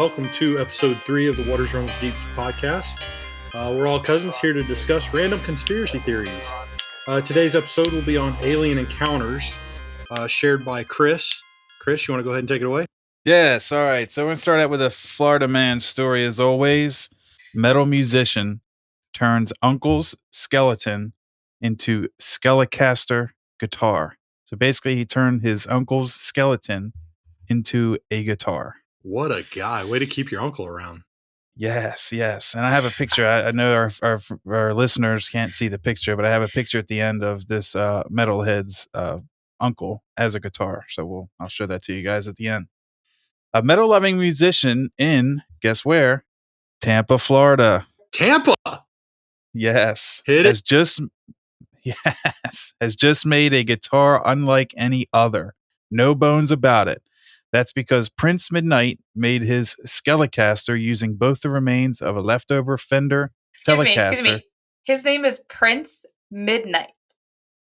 welcome to episode 3 of the Waters Runs Deep podcast. We're all cousins here to discuss random conspiracy theories. Today's episode will be on alien encounters, shared by Chris. Chris, you want to go ahead and take it away? Yes, all right. So we're going to start out with a Florida man story as always. Metal musician turns uncle's skeleton into Skelecaster guitar. So basically he turned his uncle's skeleton into a guitar. What a guy. Way to keep your uncle around. Yes. And I have a picture. I know our listeners can't see the picture, but I have a picture at the end of this metalhead's uncle as a guitar. So I'll show that to you guys at the end. A metal-loving musician in, guess where? Tampa, Florida. Tampa? Yes. Hit it? Has just made a guitar unlike any other. No bones about it. That's because Prince Midnight made his Skelecaster using both the remains of a leftover Fender Telecaster. Excuse me. His name is Prince Midnight.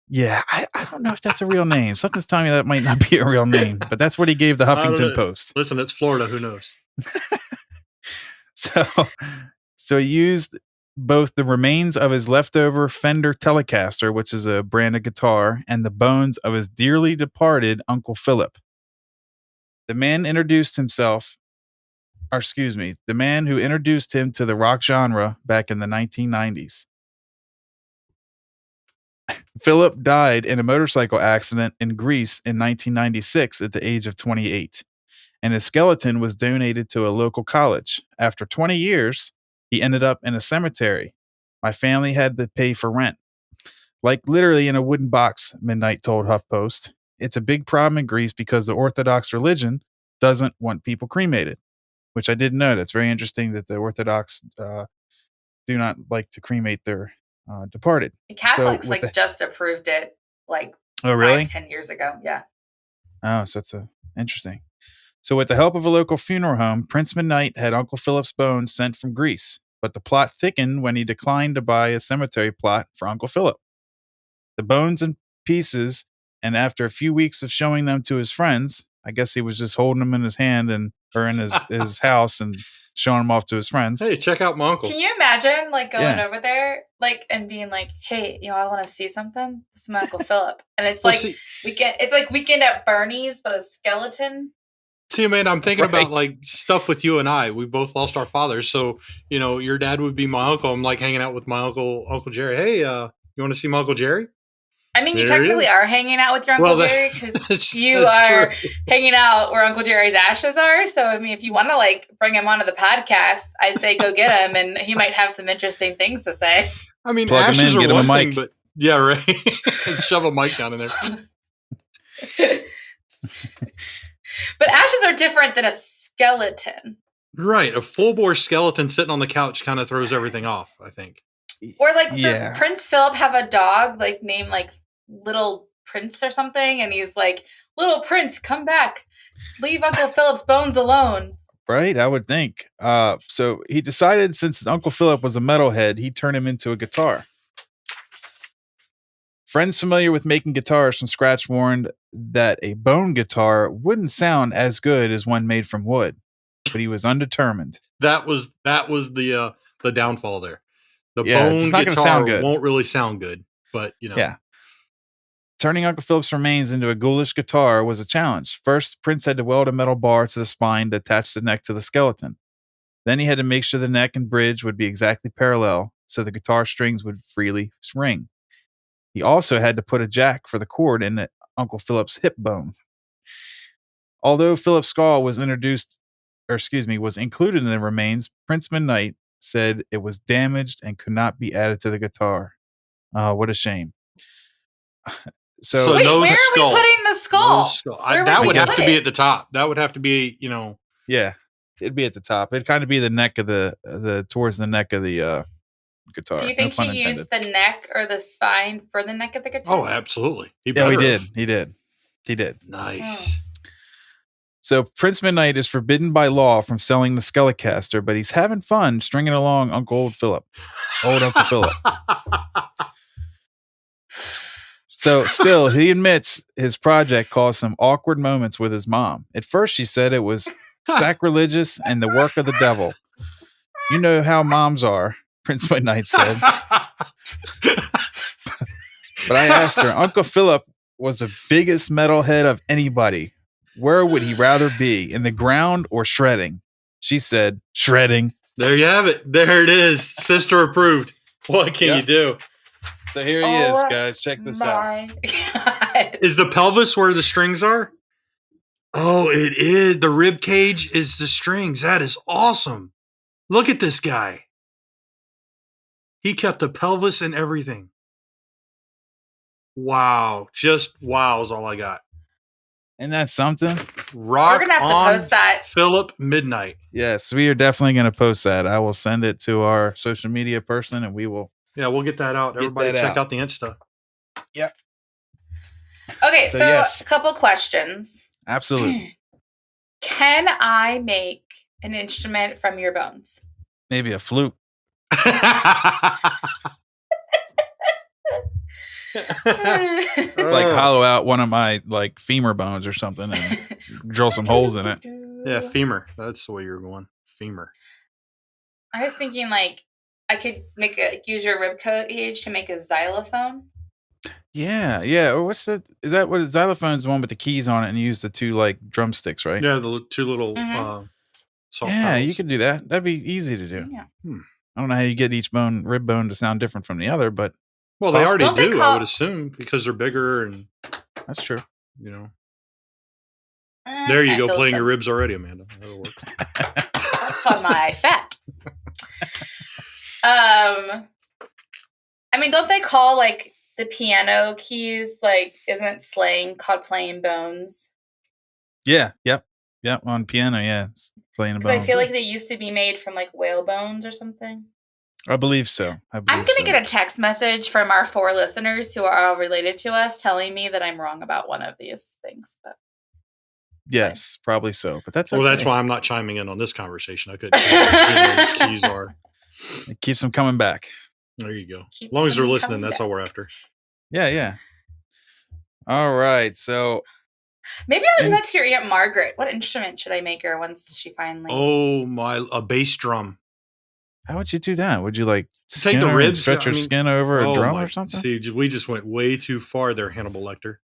Yeah, I don't know if that's a real name. Something's telling me that might not be a real name, but that's what he gave the Huffington Post. Listen, it's Florida. Who knows? So he used both the remains of his leftover Fender Telecaster, which is a brand of guitar, and the bones of his dearly departed Uncle Philip. The man who introduced him to the rock genre back in the 1990s. Philip died in a motorcycle accident in Greece in 1996 at the age of 28, and his skeleton was donated to a local college. After 20 years, he ended up in a cemetery. My family had to pay for rent. Like literally in a wooden box, Midnight told HuffPost. It's a big problem in Greece because the Orthodox religion doesn't want people cremated, which I didn't know. That's very interesting that the Orthodox do not like to cremate their departed. The Catholics just approved it 5-10 years ago. Yeah. Oh, so that's interesting. So with the help of a local funeral home, Prince Midnight had Uncle Philip's bones sent from Greece, but the plot thickened when he declined to buy a cemetery plot for Uncle Philip. The bones and pieces, and after a few weeks of showing them to his friends, I guess he was just holding them in his hand or in his house and showing them off to his friends. Hey, check out my uncle. Can you imagine going over there and being like, hey, I want to see something? This is my Uncle Philip. And it's Weekend at Bernie's, but a skeleton. See, man, I'm thinking about stuff with you and I. We both lost our fathers. So, your dad would be my uncle. I'm hanging out with my Uncle Jerry. Hey, you want to see my Uncle Jerry? I mean, you technically are hanging out with your Uncle Jerry because you are hanging out where Uncle Jerry's ashes are. So, I mean, if you want to bring him onto the podcast, I'd say go get him, and he might have some interesting things to say. I mean, plug ashes him in, are get him one a mic. thing, but yeah, right. Shove a mic down in there. But ashes are different than a skeleton. Right. A full-bore skeleton sitting on the couch kind of throws everything off, I think. Or does Prince Philip have a dog named Little Prince or something? And he's like, Little Prince, come back. Leave Uncle Philip's bones alone. Right, I would think. So he decided since Uncle Philip was a metalhead, he'd turn him into a guitar. Friends familiar with making guitars from scratch warned that a bone guitar wouldn't sound as good as one made from wood, but he was undetermined. That was the downfall there. The bone guitar won't really sound good, but Yeah. Turning Uncle Philip's remains into a ghoulish guitar was a challenge. First, Prince had to weld a metal bar to the spine to attach the neck to the skeleton. Then he had to make sure the neck and bridge would be exactly parallel so the guitar strings would freely ring. He also had to put a jack for the cord in Uncle Philip's hip bone. Although Philip's skull was included in the remains, Prince Midnight said it was damaged and could not be added to the guitar. What a shame. So wait, no where skull. are we putting the skull? No skull. That would have to be at the top. That would have to be, Yeah, it'd be at the top. It'd kind of be the neck of the towards the neck of the guitar. Do you think he used the neck or the spine for the neck of the guitar? Oh, absolutely. He did. Nice. So Prince Midnight is forbidden by law from selling the Skelecaster, but he's having fun stringing along Old Uncle Philip. So still, he admits his project caused some awkward moments with his mom. At first, she said it was sacrilegious, and the work of the devil. You know how moms are, Prince Midnight said. But I asked her, Uncle Philip was the biggest metalhead of anybody. Where would he rather be, in the ground or shredding? She said, shredding. There you have it. There it is. Sister approved. What can you do? So here he is, guys. Check this out. God. Is the pelvis where the strings are? Oh, it is. The rib cage is the strings. That is awesome. Look at this guy. He kept the pelvis and everything. Wow. Just wow is all I got. Isn't that something? Rock. We're going to have to post that. Philip Midnight. Yes, we are definitely going to post that. I will send it to our social media person and we will. Yeah, we'll get that out. Everybody check out the Insta. Yep. Okay, so yes. A couple questions. Absolutely. Can I make an instrument from your bones? Maybe a flute. Like hollow out one of my like femur bones or something and drill some holes in it. Yeah, femur. That's the way you're going. Femur. I was thinking like I could use your rib cage to make a xylophone. Yeah. Or is that what xylophone is? The one with the keys on it, and you use the two like drumsticks, right? Yeah, the two little. Soft paddles. You could do that. That'd be easy to do. Yeah. I don't know how you get each rib bone to sound different from the other, but they already do. I would assume because they're bigger and. That's true. You know. There you go, playing your ribs already, Amanda. That'll work. That's called my fat. I mean, don't they call like the piano keys like? Isn't slang called playing bones? Yeah. Yep. On piano, yeah, it's playing the bones. I feel like they used to be made from like whale bones or something. I believe so. I'm going to get a text message from our 4 listeners who are all related to us telling me that I'm wrong about one of these things. But yes, probably so. But that's okay. Well, that's why I'm not chiming in on this conversation. I couldn't see those keys are. It keeps them coming back. There you go. As long as they're listening, that's all we're after. Yeah. All right, so maybe I'll do that to your Aunt Margaret. What instrument should I make her once she finally? A bass drum. How would you do that? Would you like take the ribs, stretch her skin over a drum or something? See, we just went way too far there, Hannibal Lecter.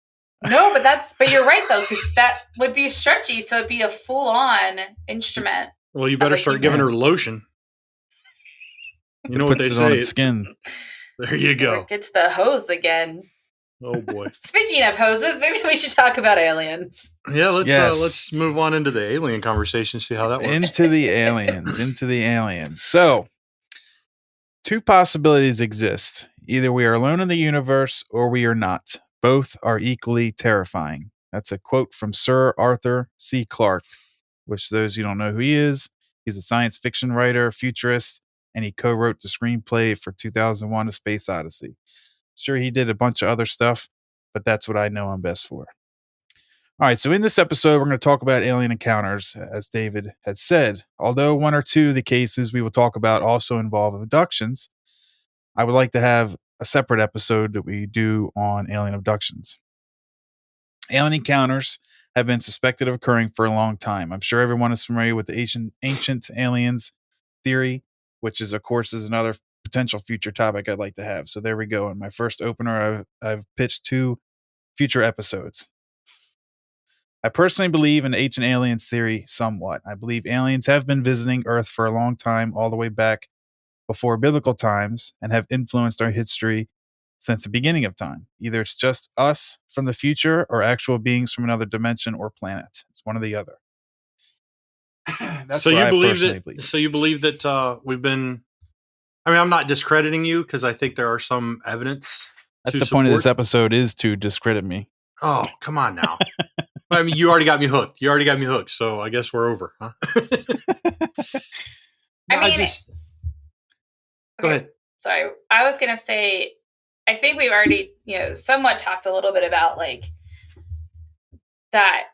No, but you're right though, because that would be stretchy, so it'd be a full-on instrument. Well, you better start giving her lotion. You know what they say? On its skin. There you go. It gets the hose again. Oh boy! Speaking of hoses, maybe we should talk about aliens. Yeah, let's move on into the alien conversation. See how that works. Into the aliens. So, 2 possibilities exist: either we are alone in the universe, or we are not. Both are equally terrifying. That's a quote from Sir Arthur C. Clarke, which those who don't know who he is, he's a science fiction writer, futurist, and he co-wrote the screenplay for 2001: A Space Odyssey. Sure, he did a bunch of other stuff, but that's what I know him best for. All right, so in this episode, we're going to talk about alien encounters, as David had said. Although 1 or 2 of the cases we will talk about also involve abductions, I would like to have a separate episode that we do on alien abductions. Alien encounters have been suspected of occurring for a long time. I'm sure everyone is familiar with the ancient aliens theory, which is, of course, is another potential future topic I'd like to have. So there we go. In my first opener, I've pitched 2 future episodes. I personally believe in the ancient aliens theory somewhat. I believe aliens have been visiting Earth for a long time, all the way back before biblical times, and have influenced our history since the beginning of time. Either it's just us from the future or actual beings from another dimension or planet. It's one or the other. That's so you believe that. So you believe that we've been. I mean, I'm not discrediting you because I think there are some evidence. That's the point of this episode, is to discredit me. Oh, come on now. I mean, you already got me hooked. So I guess we're over, huh? Go ahead. Sorry. I was going to say, I think we've already, somewhat talked a little bit about like that,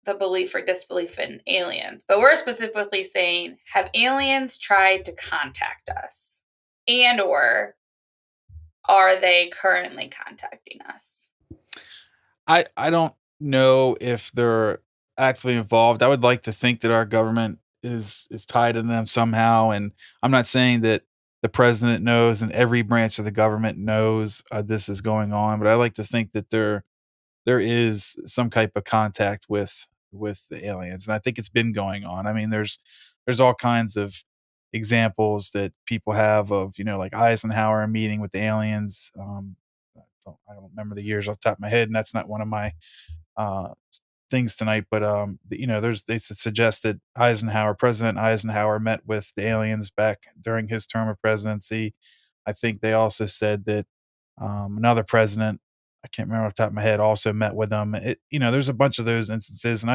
the belief or disbelief in aliens, but we're specifically saying, have aliens tried to contact us, and or are they currently contacting us? I don't know if they're actively involved. I would like to think that our government is tied to them somehow, and I'm not saying that the president knows and every branch of the government knows this is going on, but I like to think that there is some type of contact with the aliens, and I think it's been going on. I mean, there's all kinds of examples that people have of, like Eisenhower meeting with the aliens. I don't remember the years off the top of my head, and that's not one of my uh, things tonight. But they suggest that President Eisenhower met with the aliens back during his term of presidency. I think they also said that another president, I can't remember off the top of my head, also met with them. There's a bunch of those instances, and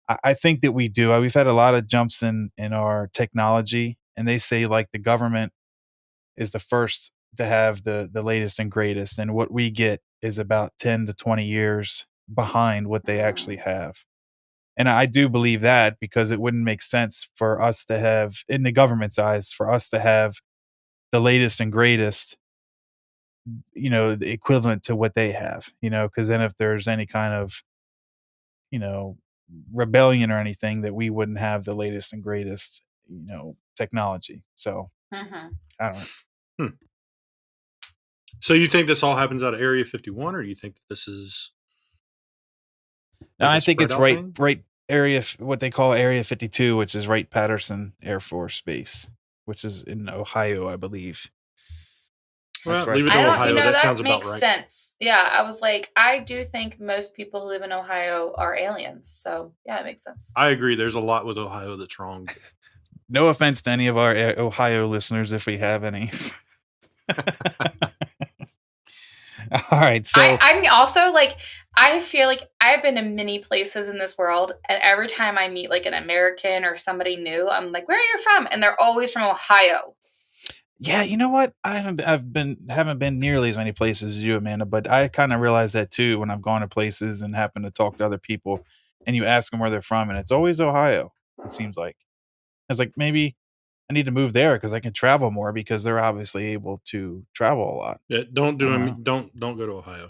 I think that we do. We've had a lot of jumps in our technology, and they say like the government is the first to have the latest and greatest, and what we get is about 10 to 20 years behind what they actually have. And I do believe that, because it wouldn't make sense for us to have, in the government's eyes, for us to have the latest and greatest, the equivalent to what they have, because then if there's any kind of, rebellion or anything, that we wouldn't have the latest and greatest, technology. So I don't know. So you think this all happens out of Area 51, or you think this is? No, I think it's right area, what they call Area 52, which is Wright-Patterson Air Force Base, which is in Ohio, I believe. Well, leave it to Ohio. That sounds about right. Makes sense. Yeah, I was like, I do think most people who live in Ohio are aliens. So yeah, it makes sense. I agree. There's a lot with Ohio that's wrong. No offense to any of our Ohio listeners, if we have any. All right, so I'm also like, I feel like I've been to many places in this world, and every time I meet like an American or somebody new, I'm like, "Where are you from?" And they're always from Ohio. Yeah, you know what? I haven't been nearly as many places as you, Amanda, but I kind of realize that too when I've gone to places and happen to talk to other people, and you ask them where they're from, and it's always Ohio. It seems like it's like maybe I need to move there because I can travel more, because they're obviously able to travel a lot. Yeah, don't go to Ohio.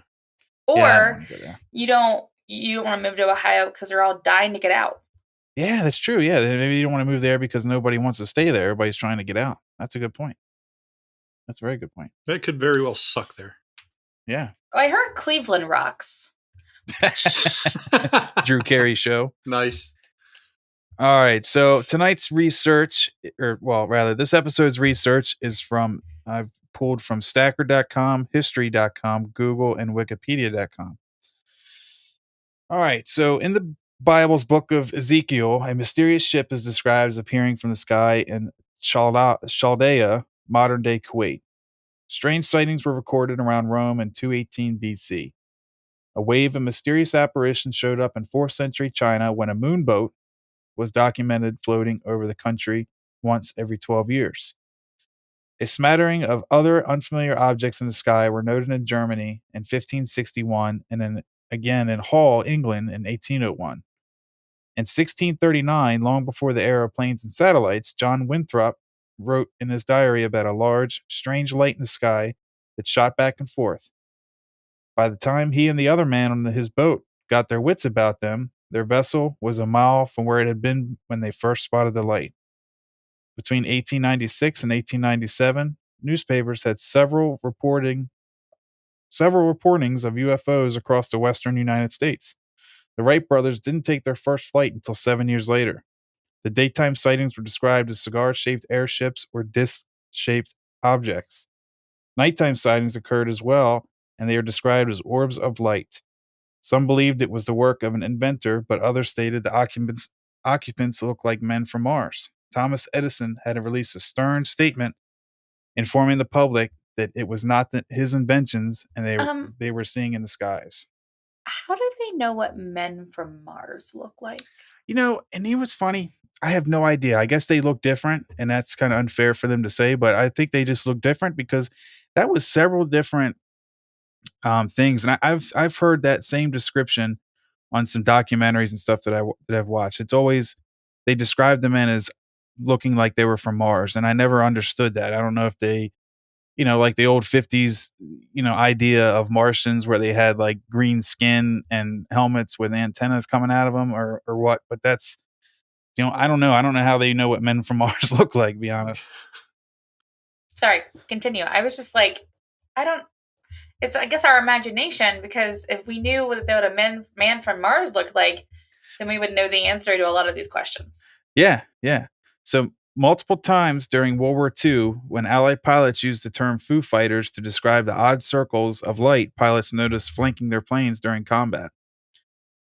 Or you don't want to move to Ohio because they're all dying to get out. Yeah, that's true. Yeah, maybe you don't want to move there because nobody wants to stay there. Everybody's trying to get out. That's a good point. That's a very good point. That could very well suck there. Yeah. Oh, I heard Cleveland rocks. Drew Carey show. Nice. All right. So tonight's research, this episode's research is I've pulled from Stacker.com, History.com, Google, and Wikipedia.com. All right. So in the Bible's book of Ezekiel, a mysterious ship is described as appearing from the sky in Chaldea, modern-day Kuwait. Strange sightings were recorded around Rome in 218 BC. A wave of mysterious apparitions showed up in 4th century China when a moonboat was documented floating over the country once every 12 years. A smattering of other unfamiliar objects in the sky were noted in Germany in 1561 and then again in Hull, England in 1801. In 1639, long before the era of planes and satellites, John Winthrop wrote in his diary about a large, strange light in the sky that shot back and forth. By the time he and the other man on his boat got their wits about them, their vessel was a mile from where it had been when they first spotted the light. Between 1896 and 1897, newspapers had several reportings of UFOs across the western United States. The Wright brothers didn't take their first flight until 7 years later. The daytime sightings were described as cigar-shaped airships or disc-shaped objects. Nighttime sightings occurred as well, and they are described as orbs of light. Some believed it was the work of an inventor, but others stated the occupants looked like men from Mars. Thomas Edison had to release a stern statement informing the public that it was not his inventions, and they were seeing in the skies. How do they know what men from Mars look like? And what's funny? I have no idea. I guess they look different, and that's kind of unfair for them to say, but I think they just look different because that was several different things, and I've heard that same description on some documentaries and stuff that I've watched. It's always they describe the men as looking like they were from Mars, and I never understood that. I don't know if they like the old 50s, idea of Martians where they had like green skin and helmets with antennas coming out of them or what. But that's, I don't know. I don't know how they know what men from Mars look like, to be honest. Sorry, continue. I was just like, it's, I guess, our imagination, because if we knew what a man from Mars looked like, then we would know the answer to a lot of these questions. Yeah. So multiple times during World War II, when Allied pilots used the term Foo Fighters to describe the odd circles of light pilots noticed flanking their planes during combat.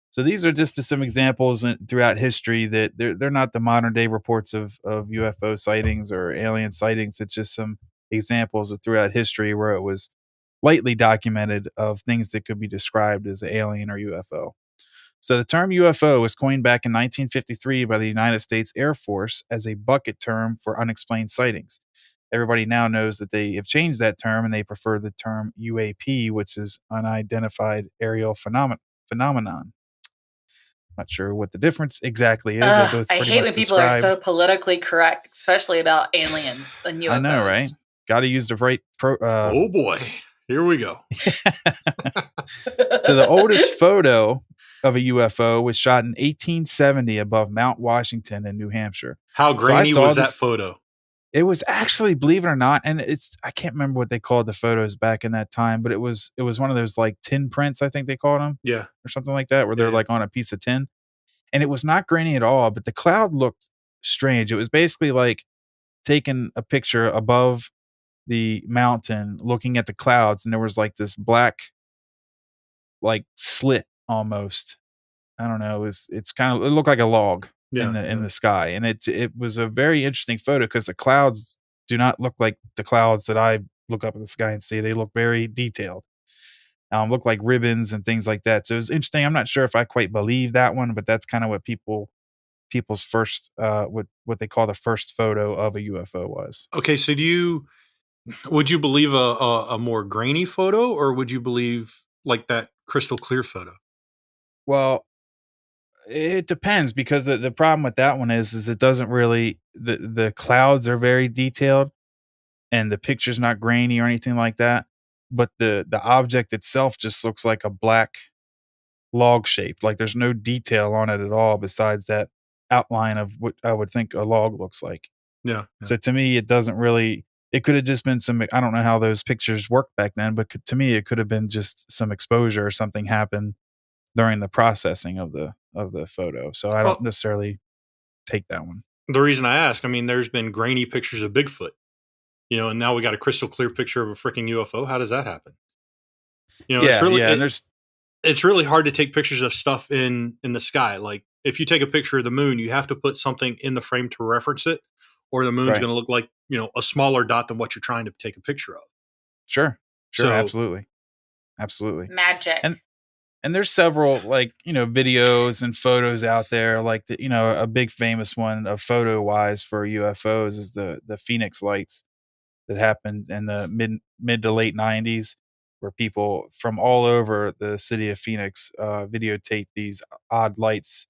So these are just some examples throughout history that they're not the modern day reports of UFO sightings or alien sightings. It's just some examples throughout history where it was lightly documented of things that could be described as alien or UFO. So the term UFO was coined back in 1953 by the United States Air Force as a bucket term for unexplained sightings. Everybody now knows that they have changed that term and they prefer the term UAP, which is unidentified aerial phenomenon. Not sure what the difference exactly is. I hate when people are so politically correct, especially about aliens and UFOs. I know, right? Got to use the right. Oh boy, here we go. So the oldest photo of a UFO was shot in 1870 above Mount Washington in New Hampshire. How grainy was that photo? It was actually, believe it or not, and I can't remember what they called the photos back in that time, but it was one of those like tin prints, I think they called them. Yeah. Or something like that, where they're like on a piece of tin. And it was not grainy at all, but the cloud looked strange. It was basically like taking a picture above the mountain, looking at the clouds, and there was like this black like slit almost. I don't know. It looked like a log in the sky. And it was a very interesting photo because the clouds do not look like the clouds that I look up in the sky and see. They look very detailed. Look like ribbons and things like that. So it was interesting. I'm not sure if I quite believe that one, but that's kind of what people's first, what they call the first photo of a UFO was. Okay. So would you believe a more grainy photo, or would you believe like that crystal clear photo? Well, it depends, because the problem with that one is it doesn't really, the clouds are very detailed and the picture's not grainy or anything like that. But the object itself just looks like a black log shape. Like there's no detail on it at all besides that outline of what I would think a log looks like. Yeah. So to me, it doesn't really, it could have just been I don't know how those pictures worked back then, but to me, it could have been just some exposure or something happened during the processing of the photo. So I don't necessarily take that one. The reason I ask, I mean, there's been grainy pictures of Bigfoot, and now we got a crystal clear picture of a freaking UFO. How does that happen? It's really hard to take pictures of stuff in the sky. Like if you take a picture of the moon, you have to put something in the frame to reference it, or the moon's going to look like, a smaller dot than what you're trying to take a picture of. Sure. Absolutely. Magic. And there's several videos and photos out there, like a big famous one of photo wise for UFOs is the Phoenix lights that happened in the mid to late 90s, where people from all over the city of Phoenix videotaped these odd lights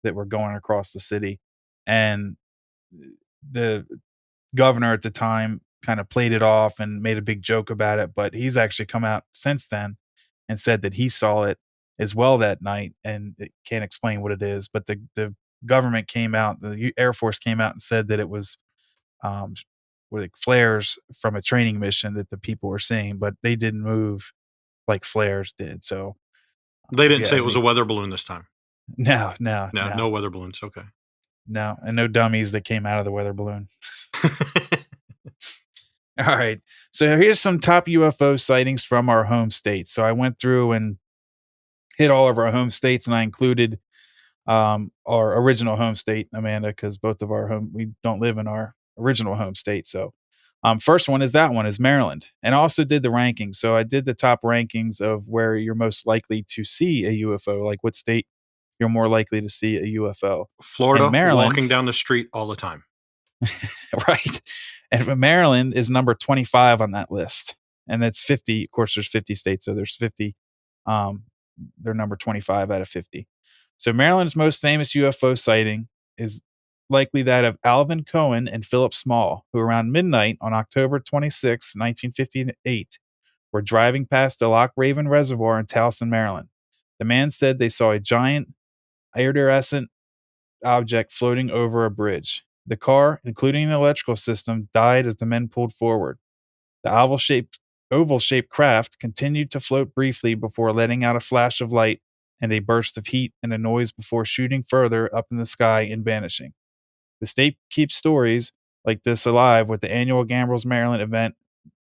that were going across the city. And the governor at the time kind of played it off and made a big joke about it, but he's actually come out since then and said that he saw it as well that night, and it can't explain what it is. But the government came out, the Air Force came out and said that it was like flares from a training mission that the people were seeing, but they didn't move like flares did. So they didn't say it was a weather balloon this time. No weather balloons. Okay. No, and no dummies that came out of the weather balloon. All right. So here's some top UFO sightings from our home state. So I went through and hit all of our home states, and I included our original home state, Amanda, because both of we don't live in our original home state. So first one is Maryland, and I also did the rankings. So I did the top rankings of where you're most likely to see a UFO, like what state you're more likely to see a UFO. Florida, Maryland, walking down the street all the time. Right. And Maryland is number 25 on that list. And that's 50. Of course, there's 50 states. So there's 50. They're number 25 out of 50. So Maryland's most famous UFO sighting is likely that of Alvin Cohen and Philip Small, who around midnight on October 26, 1958, were driving past the Loch Raven Reservoir in Towson, Maryland. The man said they saw a giant iridescent object floating over a bridge. The car, including the electrical system, died as the men pulled forward. The oval-shaped craft continued to float briefly before letting out a flash of light and a burst of heat and a noise before shooting further up in the sky and vanishing. The state keeps stories like this alive with the annual Gambrills, Maryland event,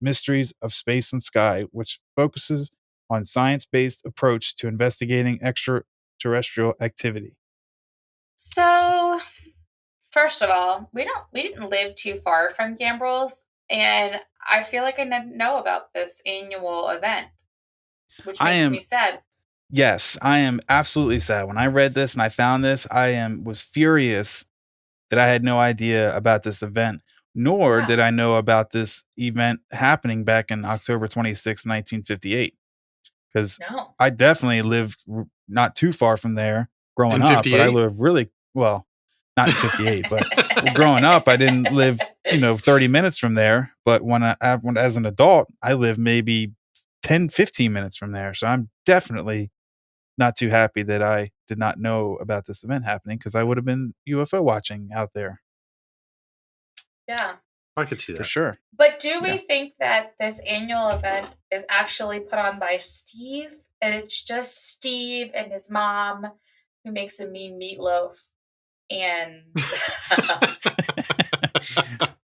Mysteries of Space and Sky, which focuses on science-based approach to investigating extraterrestrial activity. So, first of all, we didn't live too far from Gambrills, and I feel like I didn't know about this annual event, which makes me sad. Yes, I am absolutely sad. When I read this and I found this, was furious that I had no idea about this event, nor did I know about this event happening back in October 26, 1958. Because I definitely lived not too far from there growing up, but I lived really, well, not in 58, but growing up, I didn't live, 30 minutes from there. But when as an adult, I lived maybe 10, 15 minutes from there. So I'm definitely not too happy that I did not know about this event happening, because I would have been UFO watching out there. Yeah. I could see that. For sure. But do we think that this annual event is actually put on by Steve, and it's just Steve and his mom who makes a mean meatloaf, and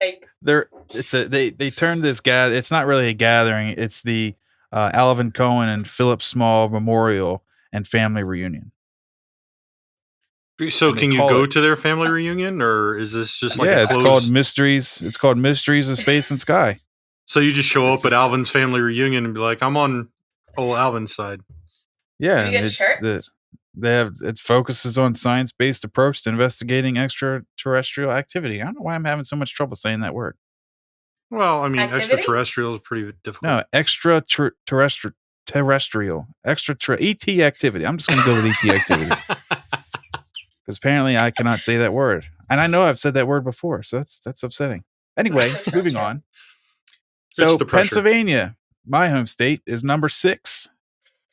like they turned this it's not really a gathering, it's the Alvin Cohen and Philip Small Memorial and Family Reunion. So can you go to their family reunion, or is this just like it's called Mysteries? It's called Mysteries of Space and Sky. So you just show up at Alvin's family reunion and be like, "I'm on old Alvin's side." Yeah, and it focuses on science-based approach to investigating extraterrestrial activity. I don't know why I'm having so much trouble saying that word. Well, I mean, extraterrestrial is pretty difficult. No, extraterrestrial, ET activity. I'm just going to go with ET activity. Because apparently I cannot say that word. And I know I've said that word before, so that's upsetting. Anyway, moving on. So Pennsylvania, my home state, is number 6.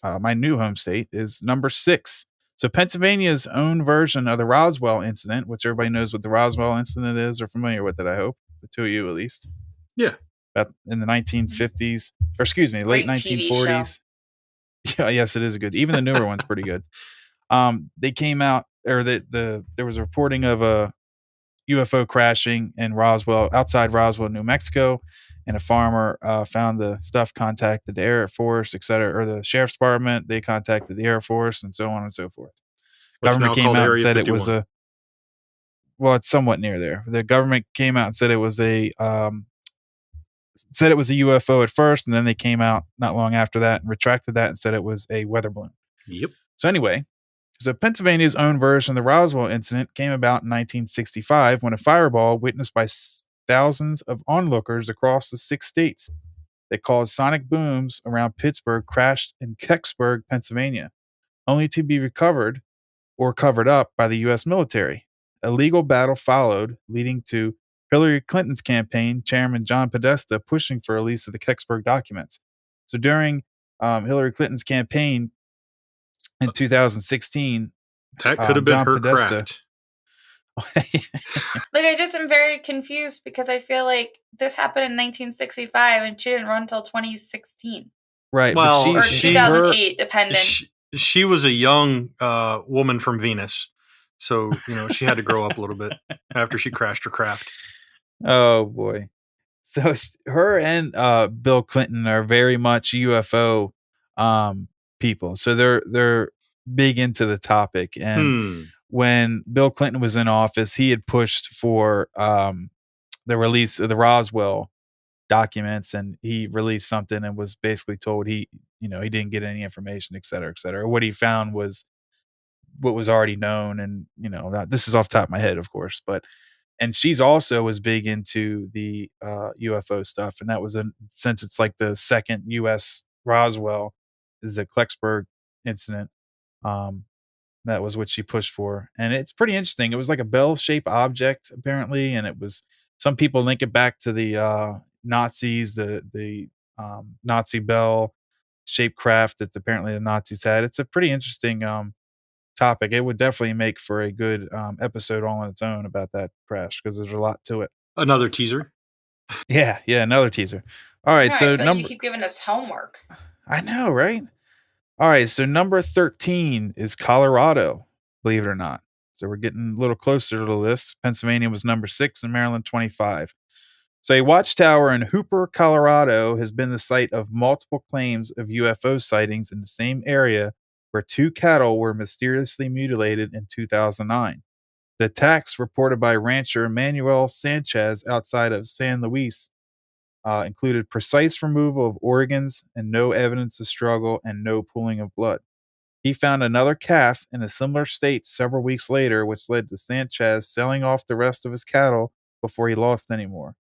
My new home state is number 6. So Pennsylvania's own version of the Roswell incident, which everybody knows what the Roswell incident is, or familiar with it, I hope. The two of you at least. Yeah. About in the 1950s, or excuse me, late 1940s. Yeah, yes, it is a good. Even the newer one's pretty good. They came out, or there was a reporting of a UFO crashing in Roswell, outside Roswell, New Mexico, and a farmer found the stuff, contacted the Air Force, etc., or the Sheriff's Department. They contacted the Air Force, and so on and so forth. Government came out and said it was it's somewhat near there. The government came out and said it was a UFO at first, and then they came out not long after that and retracted that and said it was a weather balloon. Yep. So anyway, so Pennsylvania's own version of the Roswell incident came about in 1965 when a fireball witnessed by thousands of onlookers across the 6 states that caused sonic booms around Pittsburgh crashed in Kecksburg, Pennsylvania, only to be recovered or covered up by the U.S. military. A legal battle followed, leading to Hillary Clinton's campaign, Chairman John Podesta, pushing for release of the Kecksburg documents. So during Hillary Clinton's campaign in 2016, that could have been John her Podesta, craft. Like, I just am very confused because I feel like this happened in 1965 and she didn't run until 2016. Right. Well, or 2008, depending. She was a young woman from Venus. So, she had to grow up a little bit after she crashed her craft. Oh, boy. So her and Bill Clinton are very much UFO people. So they're big into the topic. And when Bill Clinton was in office, he had pushed for the release of the Roswell documents, and he released something and was basically told he didn't get any information, et cetera, et cetera. What he found was what was already known. And, this is off the top of my head, of course, and she's also was big into the UFO stuff. And that was since it's like the second U.S. Roswell is the Kecksburg incident. That was what she pushed for. And it's pretty interesting. It was like a bell-shaped object, apparently, and it was, some people link it back to the Nazis, the Nazi bell-shaped craft that apparently the Nazis had. It's a pretty interesting topic. It would definitely make for a good episode all on its own about that crash, because there's a lot to it. Another teaser. Yeah, another teaser. All right, so I feel like you keep giving us homework. I know, right? All right, so number 13 is Colorado, believe it or not. So we're getting a little closer to the list. Pennsylvania was number 6 and Maryland 25. So a watchtower in Hooper, Colorado has been the site of multiple claims of UFO sightings in the same area where 2 cattle were mysteriously mutilated in 2009. The attacks reported by rancher Manuel Sanchez outside of San Luis included precise removal of organs and no evidence of struggle and no pooling of blood. He found another calf in a similar state several weeks later, which led to Sanchez selling off the rest of his cattle before he lost any more.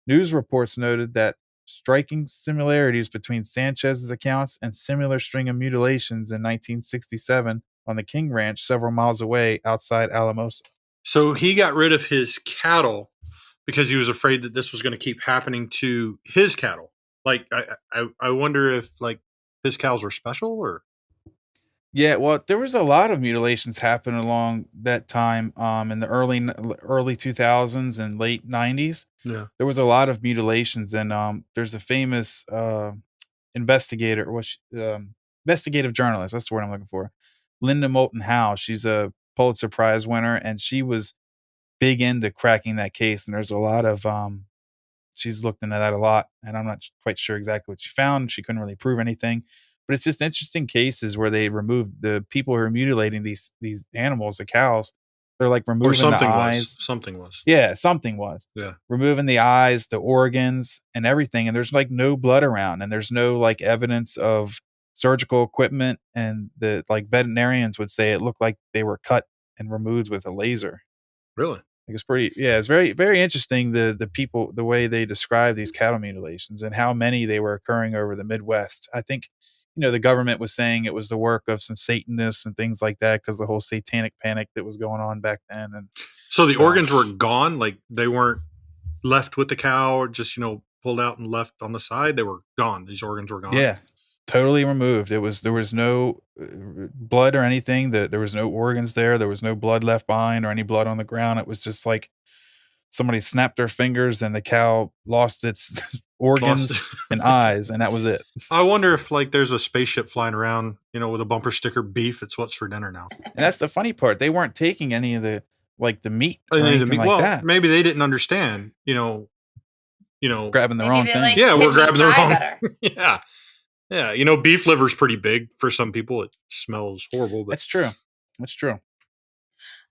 News reports noted that striking similarities between Sanchez's accounts and similar string of mutilations in 1967 on the King Ranch several miles away outside Alamosa. So he got rid of his cattle because he was afraid that this was going to keep happening to his cattle. Like, I wonder if like his cows were special or. Yeah, well, there was a lot of mutilations happening along that time in the early 2000s and late 90s. Yeah. There was a lot of mutilations, and there's a famous investigative journalist, that's the word I'm looking for, Linda Moulton Howe. She's a Pulitzer Prize winner, and she was big into cracking that case, and there's a lot of she's looked into that a lot, and I'm not quite sure exactly what she found. She couldn't really prove anything. But it's just interesting cases where they removed the people who are mutilating these animals, the cows. They're like removing the eyes. Something was. Yeah, something was. Yeah. Removing the eyes, the organs, and everything. And there's like no blood around, and there's no like evidence of surgical equipment. And the like veterinarians would say it looked like they were cut and removed with a laser. Really? It's pretty. Yeah, it's very, very interesting. The people, the way they describe these cattle mutilations and how many they were occurring over the Midwest. I think, the government was saying it was the work of some Satanists and things like that because the whole satanic panic that was going on back then. And so the organs were gone, like they weren't left with the cow or just, pulled out and left on the side. They were gone. These organs were gone. Yeah, totally removed. There was no blood or anything. There was no organs there. There was no blood left behind or any blood on the ground. It was just like somebody snapped their fingers and the cow lost its organs and eyes, and that was it. I wonder if like there's a spaceship flying around, with a bumper sticker beef. It's what's for dinner now. And that's the funny part. They weren't taking any of the meat or anything like that. Maybe they didn't understand, grabbing the wrong thing. Like, yeah, we're grabbing the wrong. Yeah. Yeah. Beef liver's pretty big for some people. It smells horrible. But That's true. That's true.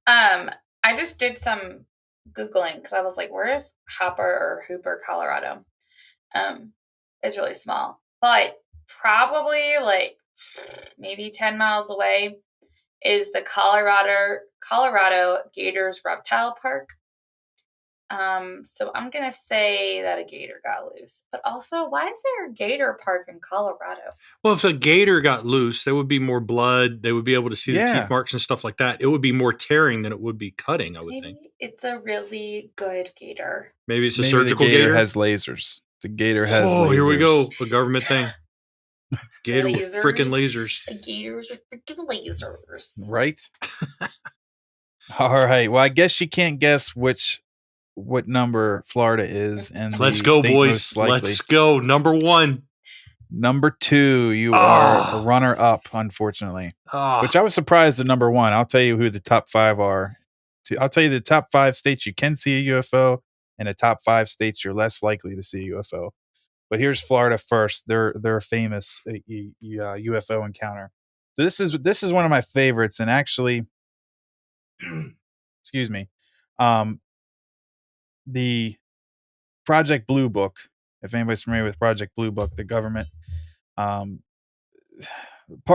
I just did some Googling because I was like, where is Hooper, Colorado? It's really small, but probably like maybe 10 miles away is the Colorado Gators Reptile Park. So I'm going to say that a gator got loose, but also why is there a gator park in Colorado? Well, if a gator got loose, there would be more blood. They would be able to see the teeth marks and stuff like that. It would be more tearing than it would be cutting, I would think. It's a really good gator. Maybe it's a surgical gator. The gator has lasers. The gator has lasers. Here we go. A government thing. Gator with freaking lasers. Gators with freaking lasers. Right? All right. Well, I guess you can't guess what number Florida is. And let's go, boys. Let's go. Number 1. Number 2, you are a runner-up, unfortunately. Which I was surprised at number 1. I'll tell you who the top 5 are. I'll tell you the top 5 states you can see a UFO and the top 5 states you're less likely to see a UFO. But here's Florida first. They're a famous UFO encounter. So this is one of my favorites, and actually, excuse me, the Project Blue Book. If anybody's familiar with Project Blue Book, the government part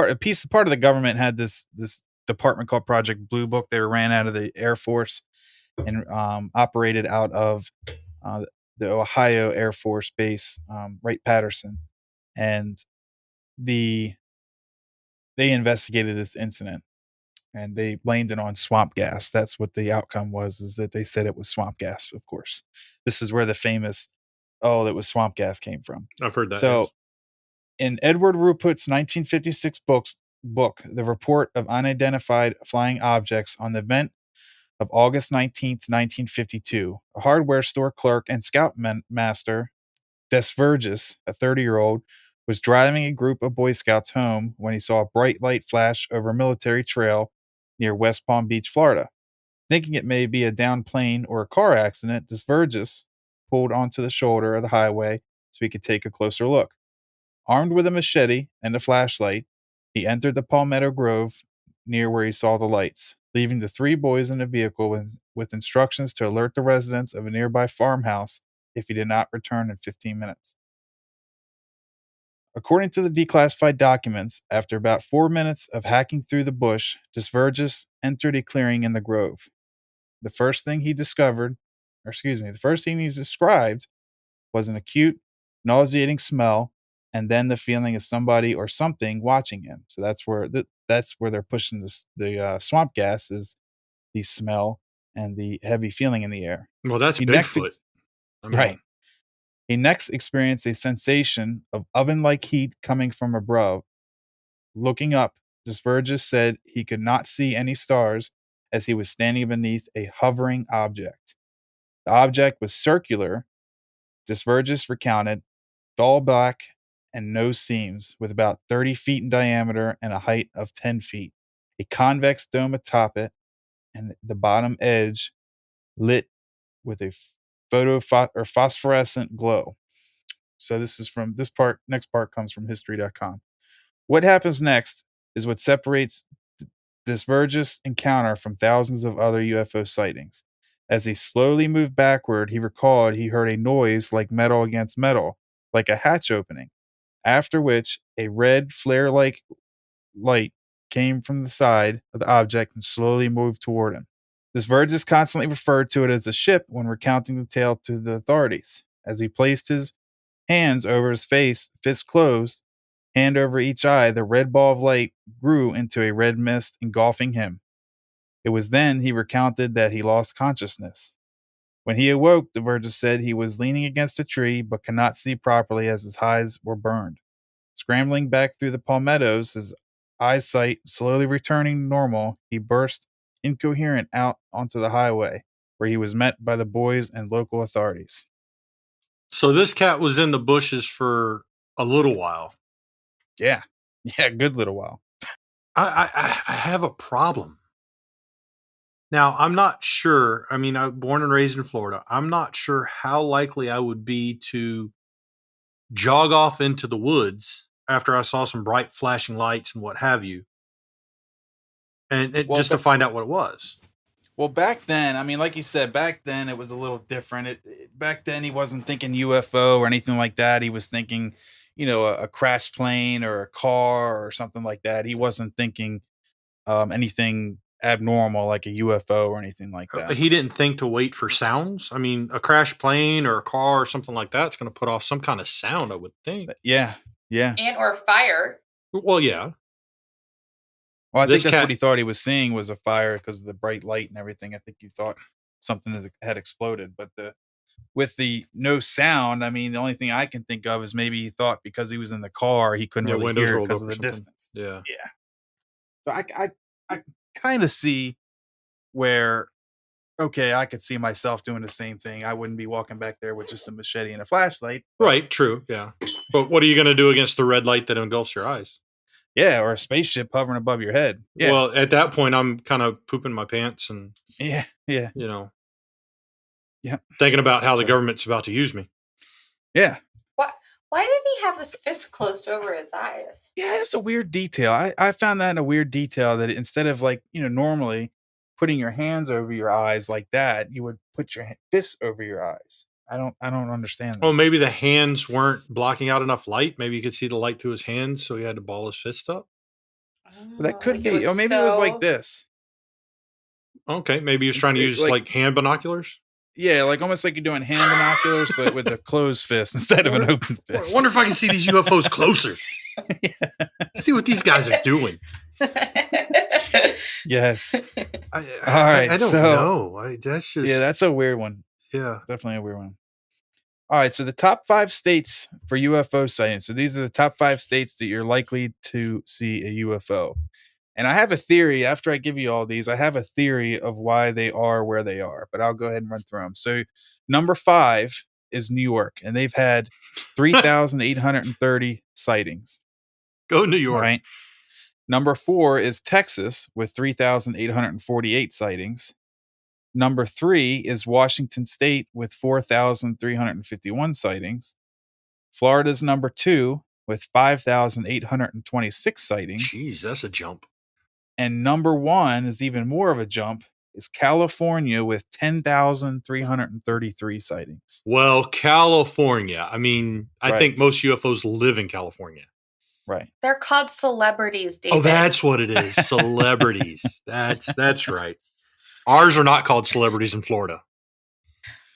of the government had this department called Project Blue Book. They ran out of the Air Force and operated out of the Ohio Air Force Base, Wright-Patterson, and they investigated this incident. and they blamed it on swamp gas. That's what the outcome was, is that they said it was swamp gas, of course. This is where the famous, it was swamp gas came from. I've heard that. So yes. In Edward Ruput's 1956 book, The Report of Unidentified Flying Objects, on the event of August 19th, 1952, a hardware store clerk and scoutmaster, Desvergis, a 30-year-old, was driving a group of Boy Scouts home when he saw a bright light flash over a military trail near West Palm Beach, Florida. Thinking it may be a downed plane or a car accident, Desvergis pulled onto the shoulder of the highway so he could take a closer look. Armed with a machete and a flashlight, he entered the Palmetto Grove near where he saw the lights, leaving the 3 boys in the vehicle with instructions to alert the residents of a nearby farmhouse if he did not return in 15 minutes. According to the declassified documents, after about 4 minutes of hacking through the bush, Desvergis entered a clearing in the grove. The first thing he described was an acute, nauseating smell, and then the feeling of somebody or something watching him. So that's where they're pushing the swamp gas, is the smell and the heavy feeling in the air. Well, that's Bigfoot. Right. He next experienced a sensation of oven-like heat coming from above. Looking up, Desvergis said he could not see any stars as he was standing beneath a hovering object. The object was circular, Desvergis recounted, dull black and no seams, with about 30 feet in diameter and a height of 10 feet. A convex dome atop it, and the bottom edge lit with a phosphorescent glow. So next part comes from history.com. What happens next is what separates Desvergis' encounter from thousands of other UFO sightings. As he slowly moved backward, he recalled he heard a noise like metal against metal, like a hatch opening, after which a red flare-like light came from the side of the object and slowly moved toward him. Desvergis constantly referred to it as a ship when recounting the tale to the authorities. As he placed his hands over his face, fist closed, hand over each eye, the red ball of light grew into a red mist engulfing him. It was then he recounted that he lost consciousness. When he awoke, Desvergis said he was leaning against a tree but could not see properly as his eyes were burned. Scrambling back through the palmettos, his eyesight slowly returning to normal, he burst incoherent out onto the highway, where he was met by the boys and local authorities. So this cat was in the bushes for a little while. Yeah, good little while. I have a problem. Now, I'm not sure. I mean, I'm born and raised in Florida. I'm not sure how likely I would be to jog off into the woods after I saw some bright flashing lights and what have you, and to find out what it was. Well, back then, I mean, like you said, back then it was a little different. Back then he wasn't thinking UFO or anything like that. He was thinking, a crash plane or a car or something like that. He wasn't thinking anything abnormal like a UFO or anything like that. He didn't think to wait for sounds. I mean, a crash plane or a car or something like that is going to put off some kind of sound, I would think. Yeah. And or fire. Well, yeah. Well, I think that's what he thought he was seeing was a fire because of the bright light and everything. I think he thought something had exploded. But with the no sound, I mean, the only thing I can think of is maybe he thought because he was in the car, he couldn't really hear it because of the distance. Yeah. So I kind of see where, okay, I could see myself doing the same thing. I wouldn't be walking back there with just a machete and a flashlight. Right, true, yeah. But what are you going to do against the red light that engulfs your eyes? Yeah, or a spaceship hovering above your head. Yeah. Well, at that point, I'm kind of pooping my pants and, yeah. Thinking about how the government's about to use me. Yeah. Why did he have his fist closed over his eyes? Yeah, that's a weird detail. I found that a weird detail that instead of normally putting your hands over your eyes like that, you would put your fists over your eyes. I don't understand that. Oh, maybe the hands weren't blocking out enough light. Maybe you could see the light through his hands, so he had to ball his fists up. Well, that could be. Or maybe it was like this. Okay, maybe he was trying to use like hand binoculars. Yeah, like almost like you're doing hand binoculars, but with a closed fist instead of an open fist. I wonder if I can see these UFOs closer. See what these guys are doing. Yes. All right. I don't know. That's just. Yeah, that's a weird one. Yeah. Definitely a weird one. All right. So the top 5 states for UFO sightings. So these are the top 5 states that you're likely to see a UFO. And I have a theory. After I give you all these, I have a theory of why they are where they are. But I'll go ahead and run through them. So number 5 is New York. And they've had 3,830 sightings. Go New York. All right. Number 4 is Texas with 3,848 sightings. Number 3 is Washington State with 4,351 sightings. Florida's number 2 with 5,826 sightings. Jeez, that's a jump. And number 1 is even more of a jump, is California with 10,333 sightings. Well, California. I mean, I think most UFOs live in California. Right. They're called celebrities, David. Oh, that's what it is. Celebrities. That's right. Ours are not called celebrities in Florida.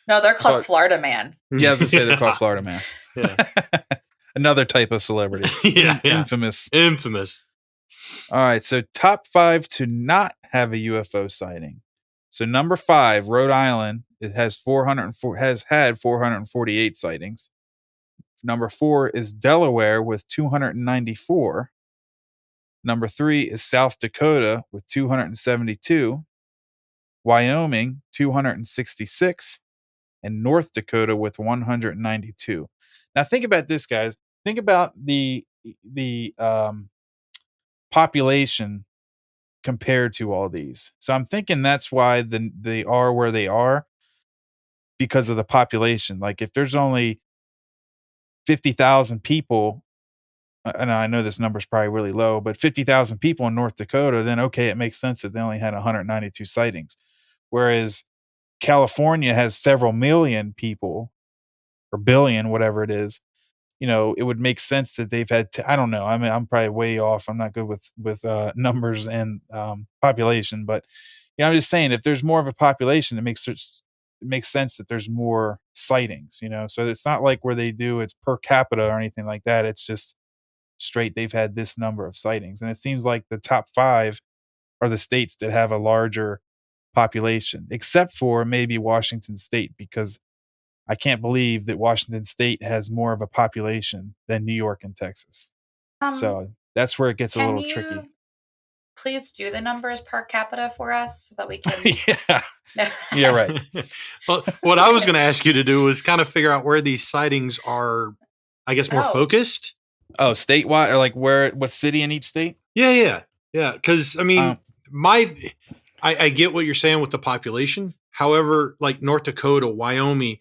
No, they're called Florida Man. Yeah, I was going to say they're called Florida Man. Yeah. Another type of celebrity. Yeah. Infamous. All right, so top 5 to not have a UFO sighting. So number 5, Rhode Island, it has had 448 sightings. Number 4 is Delaware with 294. Number 3 is South Dakota with 272. Wyoming, 266. And North Dakota with 192. Now think about this, guys. Think about the population compared to all these. So I'm thinking that's why they are where they are, because of the population. Like if there's only 50,000 people, and I know this number is probably really low, but 50,000 people in North Dakota, then okay, it makes sense that they only had 192 sightings. Whereas California has several million people, or billion, whatever it is. You know, it would make sense that they've had, I don't know. I mean, I'm probably way off. I'm not good with numbers and population, but I'm just saying, if there's more of a population, it makes sense that there's more sightings, so it's not like where they do it's per capita or anything like that. It's just straight, they've had this number of sightings. And it seems like the top 5 are the states that have a larger population, except for maybe Washington State, because I can't believe that Washington State has more of a population than New York and Texas. So that's where it gets a little tricky. Please do the numbers per capita for us so that we can. Yeah, right. Well, what I was going to ask you to do is kind of figure out where these sightings are, I guess, more focused. Oh, statewide, or like what city in each state? Yeah. Because I mean, I get what you're saying with the population. However, like North Dakota, Wyoming,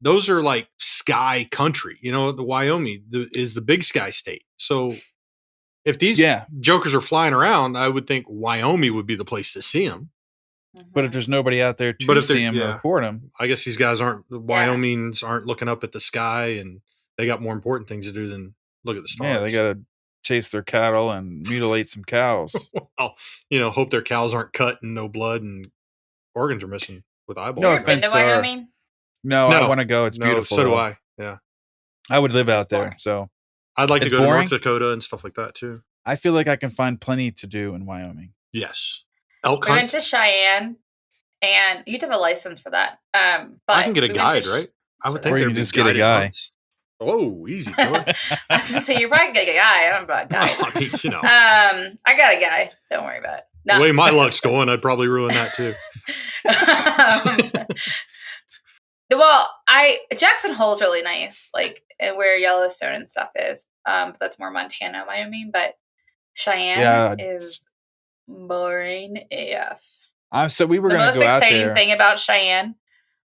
those are like sky country. The Wyoming is the big sky state. So if these jokers are flying around, I would think Wyoming would be the place to see them. But if there's nobody out there to see them or report them, I guess these guys Wyomings aren't looking up at the sky, and they got more important things to do than look at the stars. Yeah, they got to chase their cattle and mutilate some cows. Well, hope their cows aren't cut and no blood and organs are missing with eyeballs. No offense, Wyoming? No, I want to go. It's beautiful. So do I. Yeah, I would live out there. So I'd like to go to North Dakota and stuff like that too. I feel like I can find plenty to do in Wyoming. Yes. We went to Cheyenne, and you have a license for that. But I can get a guide, right? I would think or you can just get a guy. Oh, easy. I was going to say, you're probably going to get a guy. I don't know about a guy. I got a guy. Don't worry about it. No. The way my luck's going, I'd probably ruin that too. Well, Jackson Hole's really nice, like where Yellowstone and stuff is. But that's more Montana, Wyoming. But Cheyenne is boring AF. So we were going to go out there. The most exciting thing about Cheyenne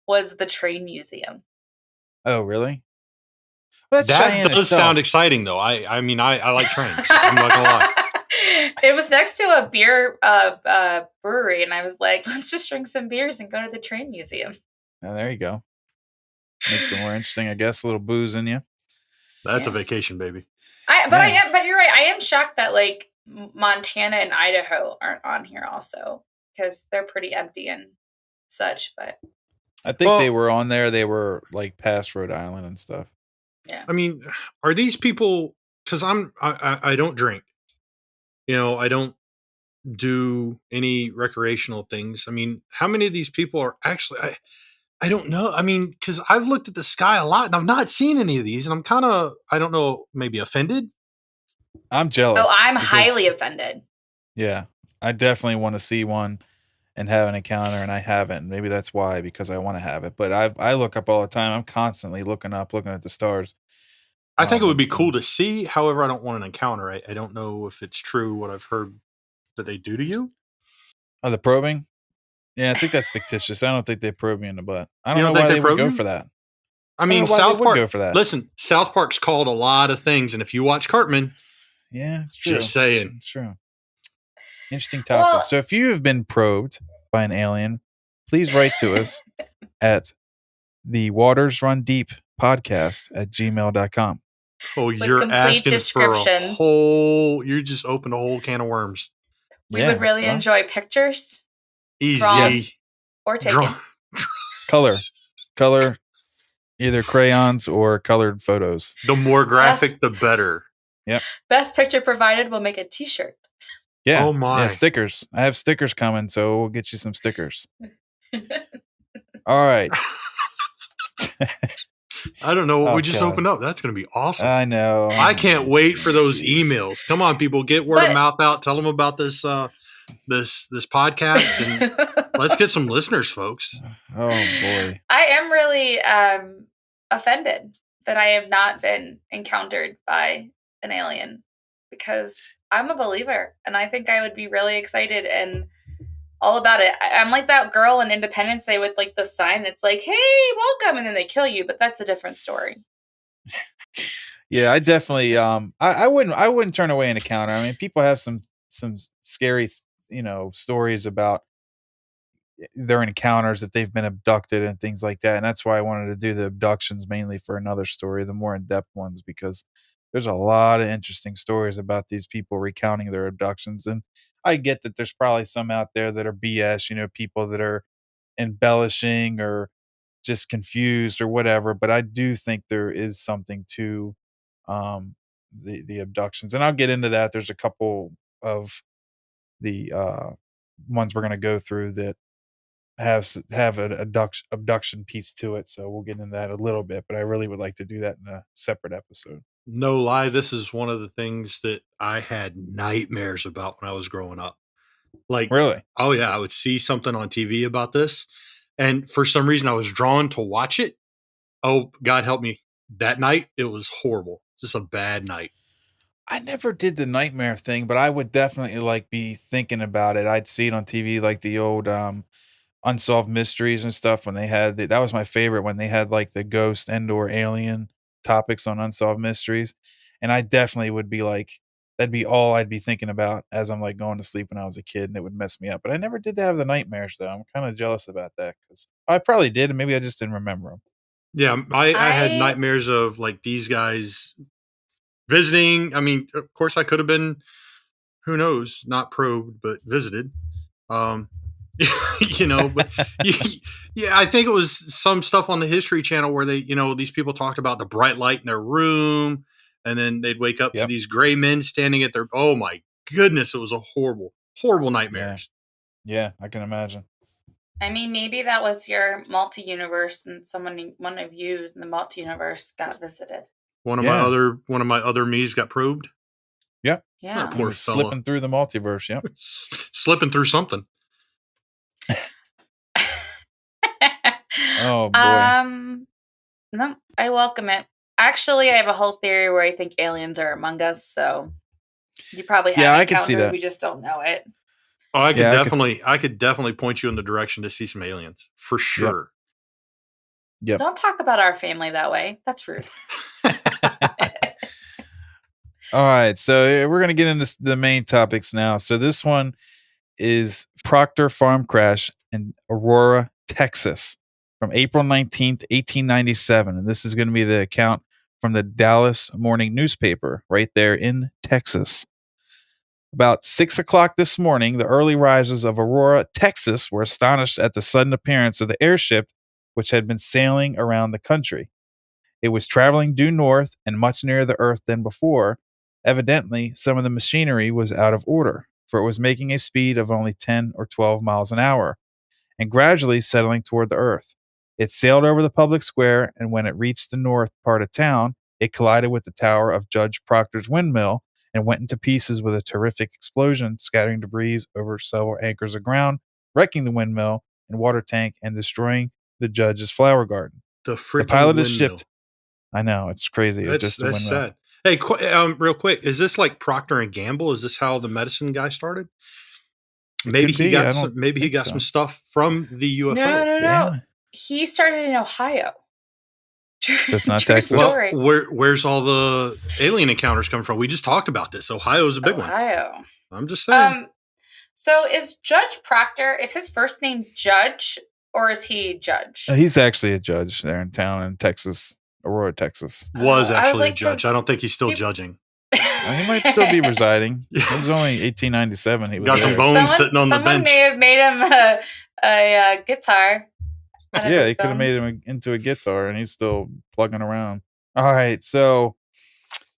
was the train museum. Oh, really? Well, that does sound exciting, though. I mean, I like trains. I'm not gonna lie. It was next to a beer brewery, and I was like, let's just drink some beers and go to the train museum. Oh, there you go. Makes it more interesting, I guess. A little booze in you. That's a vacation, baby. But you're right. I am shocked that like Montana and Idaho aren't on here also, because they're pretty empty and such. But I think they were on there. They were like past Rhode Island and stuff. Yeah. I mean, are these people? Because I don't drink. I don't do any recreational things. I mean, how many of these people are actually? I don't know. I mean, because I've looked at the sky a lot and I've not seen any of these, and I'm kind of, I don't know, maybe offended. I'm jealous. Oh, I'm highly offended. Yeah, I definitely want to see one and have an encounter, and I haven't. Maybe that's why, because I want to have it. But I look up all the time. I'm constantly looking up, looking at the stars. I think it would be cool to see. However, I don't want an encounter. I don't know if it's true what I've heard that they do to you. Oh, the probing? Yeah, I think that's fictitious. I don't think they probe me in the butt. I don't know why they would go for that. I mean, South Park. Go for that. Listen, South Park's called a lot of things, and if you watch Cartman, yeah, it's true. Just saying, it's true. Interesting topic. Well, so, if you have been probed by an alien, please write to us at the Waters Run Deep podcast at gmail.com. Oh, you're asking for a whole. You just opened a whole can of worms. We would really enjoy pictures. Easy. Draws, or taken. Color. Either crayons or colored photos. The more graphic, the better. Yep. Best picture provided, we'll make a t-shirt. Yeah. Oh my. Yeah, stickers. I have stickers coming, so we'll get you some stickers. All right. I don't know what we just opened up. That's going to be awesome. I know. I can't wait for those emails. Come on, people, get word of mouth out. Tell them about this this podcast, and let's get some listeners, folks. Oh boy. I am really offended that I have not been encountered by an alien, because I'm a believer and I think I would be really excited and all about it. I'm like that girl in Independence Day with like the sign that's like, "Hey, welcome," and then they kill you, but that's a different story. Yeah, I definitely I wouldn't turn away an encounter. I mean, people have some scary stories about their encounters, that they've been abducted and things like that, and that's why I wanted to do the abductions mainly for another story, the more in-depth ones, because there's a lot of interesting stories about these people recounting their abductions. And I get that there's probably some out there that are BS, people that are embellishing or just confused or whatever, but I do think there is something to the abductions, and I'll get into that. There's a couple of the ones we're going to go through that have an abduction piece to it, so we'll get into that a little bit, but I really would like to do that in a separate episode. No lie, this is one of the things that I had nightmares about when I was growing up. Like, really? Oh yeah, I would see something on TV about this, and for some reason I was drawn to watch it. Oh, God help me. That night, it was horrible. Just a bad night. I never did the nightmare thing, but I would definitely be thinking about it. I'd see it on TV, like the old Unsolved Mysteries and stuff, when they had that was my favorite, when they had like the ghost and or alien topics on Unsolved Mysteries. And I definitely would be like, that'd be all I'd be thinking about as I'm like going to sleep when I was a kid, and it would mess me up. But I never did have the nightmares, though. I'm kind of jealous about that, because I probably did, and maybe I just didn't remember them. Yeah, I had nightmares of like these guys visiting. I mean, of course, I could have been, who knows, not probed, but visited. But yeah, I think it was some stuff on the History Channel where they, these people talked about the bright light in their room, and then they'd wake up to these gray men standing at their. Oh my goodness, it was a horrible, horrible nightmares. Yeah, I can imagine. I mean, maybe that was your multi-universe, and one of you in the multi-universe got visited. One of my other me's got probed. Yeah. Yeah. Oh, poor fella. Slipping through the multiverse. Yeah. Slipping through something. Oh boy. No, I welcome it. Actually, I have a whole theory where I think aliens are among us. So you probably have. Yeah, I can see that. We just don't know it. Oh, I could definitely point you in the direction to see some aliens for sure. Yep. Don't talk about our family that way. That's rude. All right, so we're going to get into the main topics now. So this one is Proctor Farm Crash in Aurora, Texas, from April 19th, 1897. And this is going to be the account from the Dallas Morning Newspaper right there in Texas. About 6 o'clock this morning, the early risers of Aurora, Texas, were astonished at the sudden appearance of the airship, which had been sailing around the country. It was traveling due north and much nearer the earth than before. Evidently, some of the machinery was out of order. for it was making a speed of only 10 or 12 miles an hour and gradually settling toward the Earth. It sailed over the public square, and when it reached the north part of town, it collided with the tower of Judge Proctor's windmill and went into pieces with a terrific explosion, scattering debris over several acres of ground, wrecking the windmill and water tank, and destroying the judge's flower garden. The pilot is shipped. I know, it's crazy. That's sad. Hey, real quick, is this like Procter and Gamble? Is this how the medicine guy started? Maybe he got some stuff from the UFO. No. Yeah. He started in Ohio. That's not Texas. Well, where's all the alien encounters coming from? We just talked about this. Ohio's a big one. I'm just saying. So is Judge Proctor, is his first name Judge, or is he Judge? He's actually a judge there in town in Texas, Aurora, Texas. Was actually a judge. I don't think he's still judging. He might still be residing. It was only 1897. He was got some bones sitting on the bench. Someone may have made him a guitar. Yeah, he could have made him into a guitar, and he's still plugging around. All right, so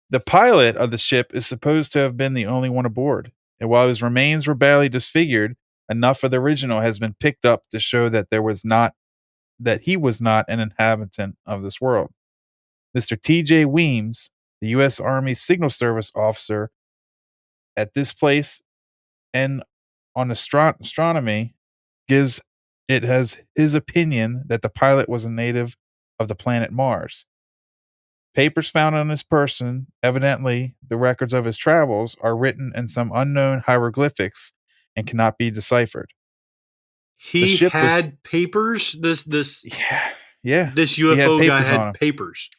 the pilot of the ship is supposed to have been the only one aboard, and while his remains were badly disfigured, enough of the original has been picked up to show that he was not an inhabitant of this world. Mr. T.J. Weems, the U.S. Army Signal Service officer at this place and on astronomy, has his opinion that the pilot was a native of the planet Mars. Papers found on his person, evidently the records of his travels, are written in some unknown hieroglyphics and cannot be deciphered. He had papers? This UFO guy had papers.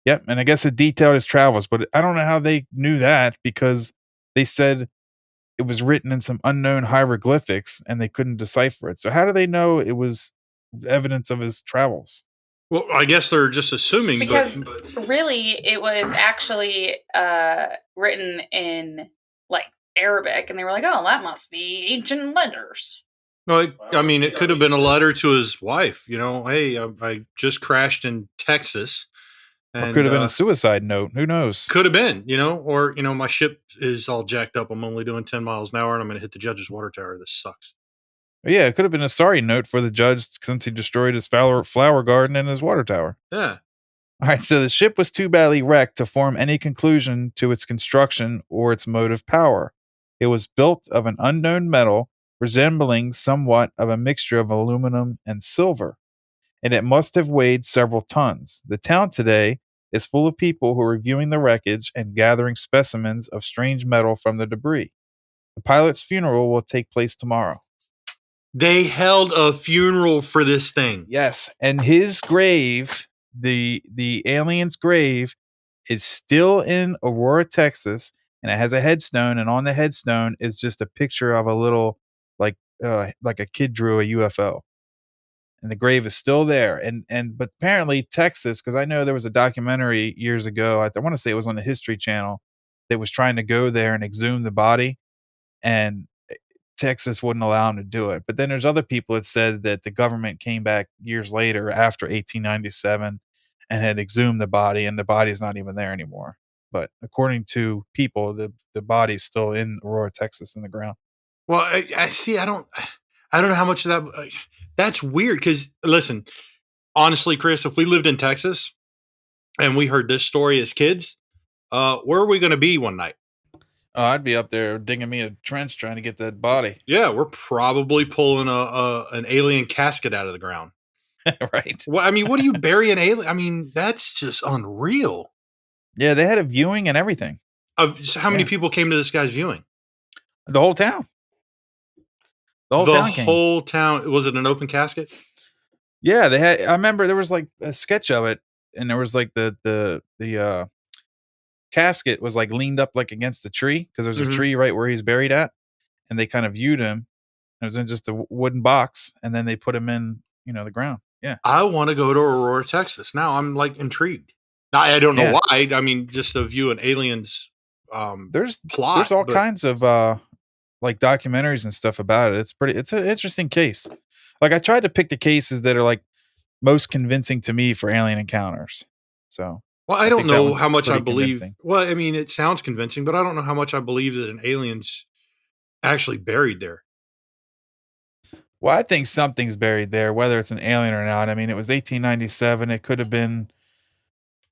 Yep, and I guess it detailed his travels, but I don't know how they knew that because they said it was written in some unknown hieroglyphics and they couldn't decipher it. So how do they know it was evidence of his travels? Well, I guess they're just assuming. Because really it was actually written in like Arabic, and they were like, oh, that must be ancient letters. Well, I mean, it could have been a letter to his wife. You know, hey, I just crashed in Texas. And, or could have been a suicide note. Who knows? Could have been, or, my ship is all jacked up. I'm only doing 10 miles an hour and I'm going to hit the judge's water tower. This sucks. Yeah, it could have been a sorry note for the judge since he destroyed his flower garden and his water tower. Yeah. All right, so the ship was too badly wrecked to form any conclusion to its construction or its motive power. It was built of an unknown metal resembling somewhat of a mixture of aluminum and silver, and it must have weighed several tons. The town today is full of people who are viewing the wreckage and gathering specimens of strange metal from the debris. The pilot's funeral will take place tomorrow. They held a funeral for this thing. Yes, and his grave, the alien's grave, is still in Aurora, Texas, and it has a headstone, and on the headstone is just a picture of a little, like a kid drew a UFO. And the grave is still there. But apparently Texas, because I know there was a documentary years ago, I want to say it was on the History Channel, that was trying to go there and exhume the body, and Texas wouldn't allow them to do it. But then there's other people that said that the government came back years later after 1897 and had exhumed the body, and the body's not even there anymore. But according to people, the body's still in Aurora, Texas, in the ground. Well, I see. I don't know how much of that. That's weird because, listen, honestly, Chris, if we lived in Texas and we heard this story as kids, where are we going to be one night? Oh, I'd be up there digging me a trench trying to get that body. Yeah, we're probably pulling an alien casket out of the ground. Right. Well, I mean, what do you bury an alien? I mean, that's just unreal. Yeah, they had a viewing and everything. So how many people came to this guy's viewing? The whole town. The whole town. Was it an open casket? Yeah, they had. I remember there was like a sketch of it, and there was like the casket was like leaned up like against the tree because there's a tree right where he's buried at, and they kind of viewed him. It was in just a wooden box, and then they put him in, the ground. Yeah, I want to go to Aurora, Texas. Now I'm like intrigued. Now, I don't know why. I mean, just to view an alien's there's plot. There's all kinds of like documentaries and stuff about it. It's an interesting case. Like I tried to pick the cases that are like most convincing to me for alien encounters. So, well, I don't know how much I believe. Convincing. Well, I mean, it sounds convincing, but I don't know how much I believe that an alien's actually buried there. Well, I think something's buried there, whether it's an alien or not. I mean, it was 1897. It could have been,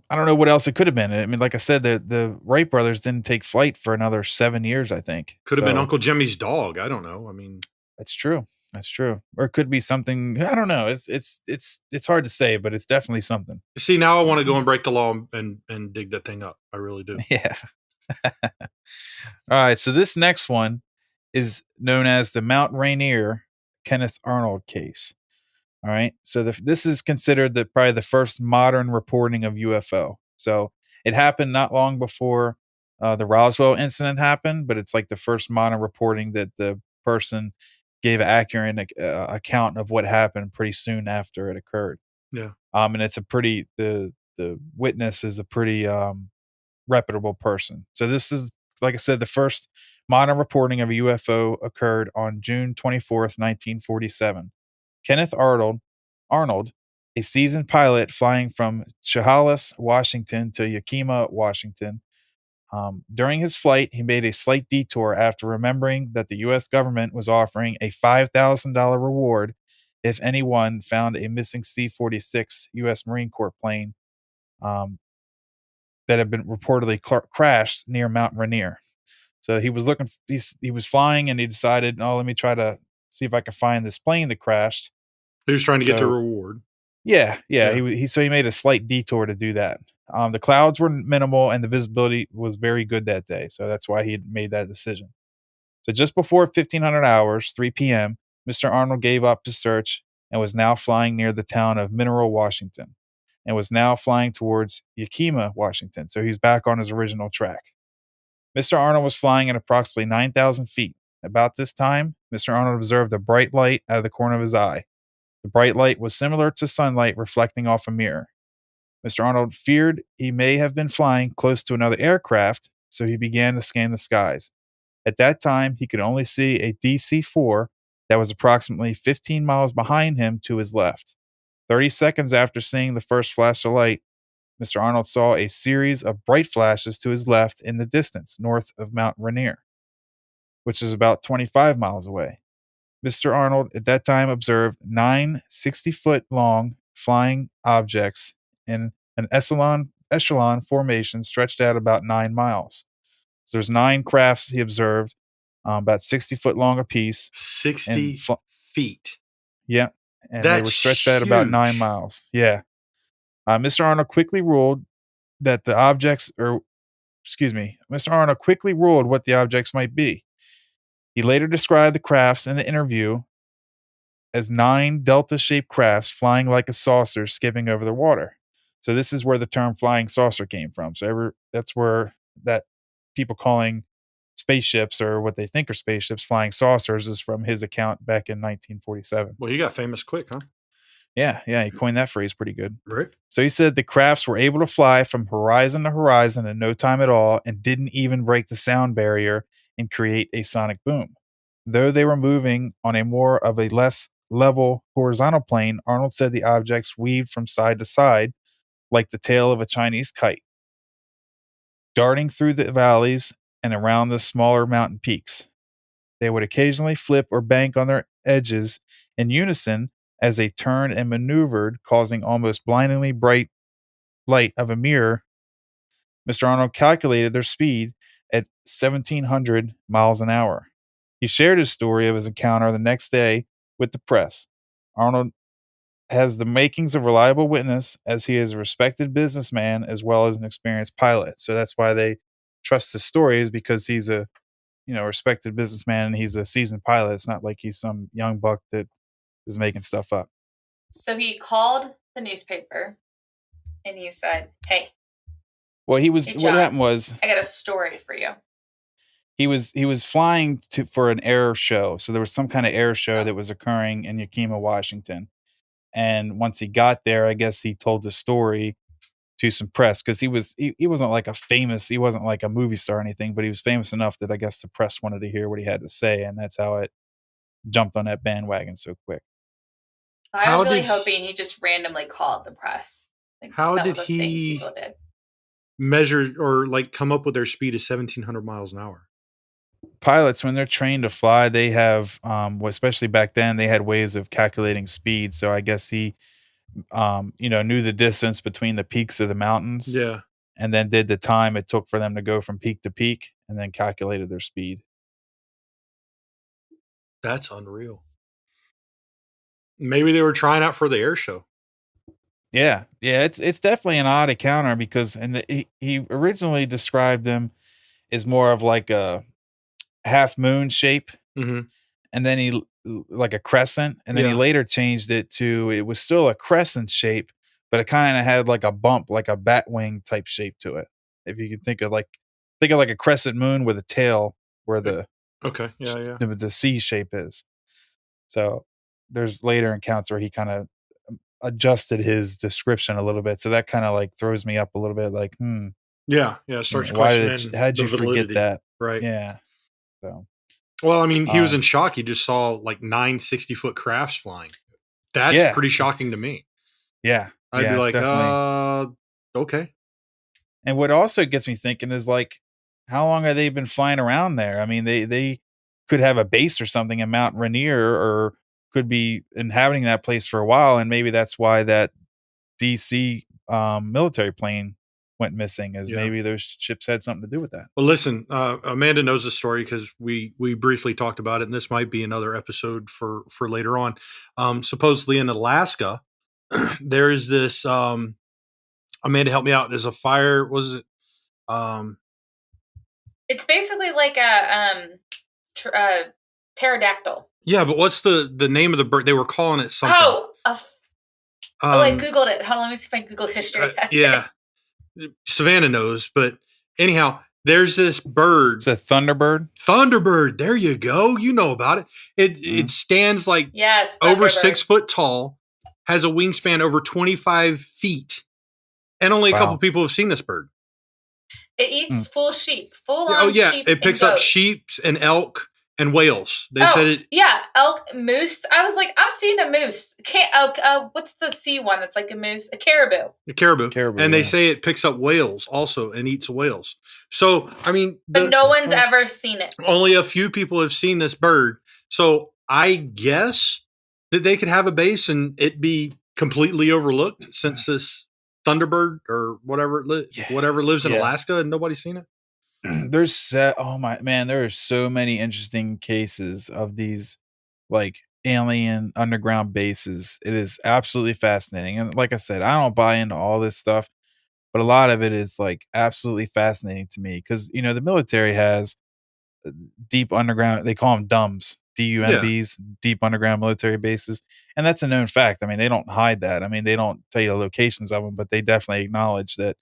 I don't know what else it could have been. I mean, like I said, the Wright brothers didn't take flight for another 7 years, I think. Could have been Uncle Jimmy's dog. I don't know. I mean, that's true. That's true. Or it could be something. I don't know. It's hard to say, but it's definitely something. See, now I want to go and break the law and dig that thing up. I really do. Yeah. All right. So this next one is known as the Mount Rainier Kenneth Arnold case. All right. So this is considered probably the first modern reporting of UFO. So it happened not long before the Roswell incident happened, but it's like the first modern reporting that the person gave an accurate account of what happened pretty soon after it occurred. Yeah. And it's the witness is a pretty reputable person. So this is, like I said, the first modern reporting of a UFO occurred on June 24th, 1947. Kenneth Arnold, a seasoned pilot flying from Chehalis, Washington to Yakima, Washington. During his flight, he made a slight detour after remembering that the U.S. government was offering a $5,000 reward if anyone found a missing C-46 U.S. Marine Corps plane that had been reportedly crashed near Mount Rainier. So he was he was flying, and he decided, let me try to see if I can find this plane that crashed. He was trying to get the reward. Yeah. He made a slight detour to do that. The clouds were minimal and the visibility was very good that day. So that's why he had made that decision. So just before 1500 hours, 3 p.m., Mr. Arnold gave up his search and was now flying near the town of Mineral, Washington, and was now flying towards Yakima, Washington. So he's back on his original track. Mr. Arnold was flying at approximately 9,000 feet. About this time, Mr. Arnold observed a bright light out of the corner of his eye. The bright light was similar to sunlight reflecting off a mirror. Mr. Arnold feared he may have been flying close to another aircraft, so he began to scan the skies. At that time, he could only see a DC-4 that was approximately 15 miles behind him to his left. 30 seconds after seeing the first flash of light, Mr. Arnold saw a series of bright flashes to his left in the distance, north of Mount Rainier, which is about 25 miles away. Mr. Arnold at that time observed 9 60-foot-long flying objects in an echelon formation stretched out about 9 miles. So there's 9 crafts he observed, about 60 foot long apiece. 60 feet. Yeah. And they were stretched out about 9 miles. Yeah. Mr. Arnold quickly ruled what the objects might be. He later described the crafts in an interview as 9 delta-shaped crafts flying like a saucer skipping over the water. So this is where the term flying saucer came from. So that's where that people calling spaceships, or what they think are spaceships, flying saucers, is from his account back in 1947. Well, he got famous quick, huh? Yeah, he coined that phrase pretty good. Right. So he said the crafts were able to fly from horizon to horizon in no time at all and didn't even break the sound barrier and create a sonic boom. Though they were moving on a more of a less level horizontal plane, Arnold said the objects weaved from side to side like the tail of a Chinese kite, darting through the valleys and around the smaller mountain peaks. They would occasionally flip or bank on their edges in unison as they turned and maneuvered, causing almost blindingly bright light of a mirror. Mr. Arnold calculated their speed at 1,700 miles an hour. He shared his story of his encounter the next day with the press. Arnold has the makings of reliable witness, as he is a respected businessman as well as an experienced pilot. So that's why they trust his story, is because he's a respected businessman and he's a seasoned pilot. It's not like he's some young buck that is making stuff up. So he called the newspaper and he said, "Hey." Well, what happened was, I got a story for you. He was flying for an air show. So there was some kind of air show that was occurring in Yakima, Washington. And once he got there, I guess he told the story to some press, because he wasn't like he wasn't like a movie star or anything, but he was famous enough that I guess the press wanted to hear what he had to say, and that's how it jumped on that bandwagon so quick. I was really hoping he just randomly called the press. How did he measure or come up with their speed of 1,700 miles an hour? pilots, when they're trained to fly, they have, especially back then, they had ways of calculating speed. So I guess he, knew the distance between the peaks of the mountains. Yeah. And then did the time it took for them to go from peak to peak, and then calculated their speed. That's unreal. Maybe they were trying out for the air show. Yeah, it's definitely an odd encounter because he originally described them as more of like a half moon shape, mm-hmm. and then he like a crescent, and then he later changed it to it was still a crescent shape, but it kind of had like a bump, like a bat wing type shape to it. If you can think of like a crescent moon with a tail where the the C shape is. So there's later accounts where he kind of adjusted his description a little bit, so that kind of like throws me up a little bit. Like, starts questioning. How'd you forget that? Right? Yeah. So, well, I mean, he was in shock. He just saw like 9 60-foot crafts flying. That's pretty shocking to me. Yeah, I'd be like, okay. And what also gets me thinking is like, how long have they been flying around there? I mean, they could have a base or something in Mount Rainier, or could be inhabiting that place for a while, and maybe that's why that DC military plane went missing, as maybe those ships had something to do with that. Well, listen, Amanda knows the story because we briefly talked about it, and this might be another episode for later on. Supposedly in Alaska, there is this. Amanda, help me out. There's a fire. Was it? It's basically like a pterodactyl. Yeah, but what's the name of the bird? They were calling it something. I googled it. Hold on, let me see if I can Google history. Savannah knows, but anyhow, there's this bird. It's a thunderbird. Thunderbird. There you go. You know about it. It stands like over 6 foot tall, has a wingspan over 25 feet, and only a couple people have seen this bird. It eats full sheep. Sheep. It picks up sheep and elk and whales. They said it. Yeah, elk, moose. I was like, I've seen a moose. What's the sea one that's like a moose? A caribou. A caribou. And they say it picks up whales also and eats whales. So, I mean. But no one's ever seen it. Only a few people have seen this bird. So I guess that they could have a base and it be completely overlooked since this Thunderbird or whatever lives in Alaska and nobody's seen it. There are so many interesting cases of these like alien underground bases. It is absolutely fascinating. And like I said, I don't buy into all this stuff, but a lot of it is like absolutely fascinating to me because, the military has deep underground, they call them DUMBs, DUMBs, deep underground military bases. And that's a known fact. I mean, they don't hide that. I mean, they don't tell you the locations of them, but they definitely acknowledge that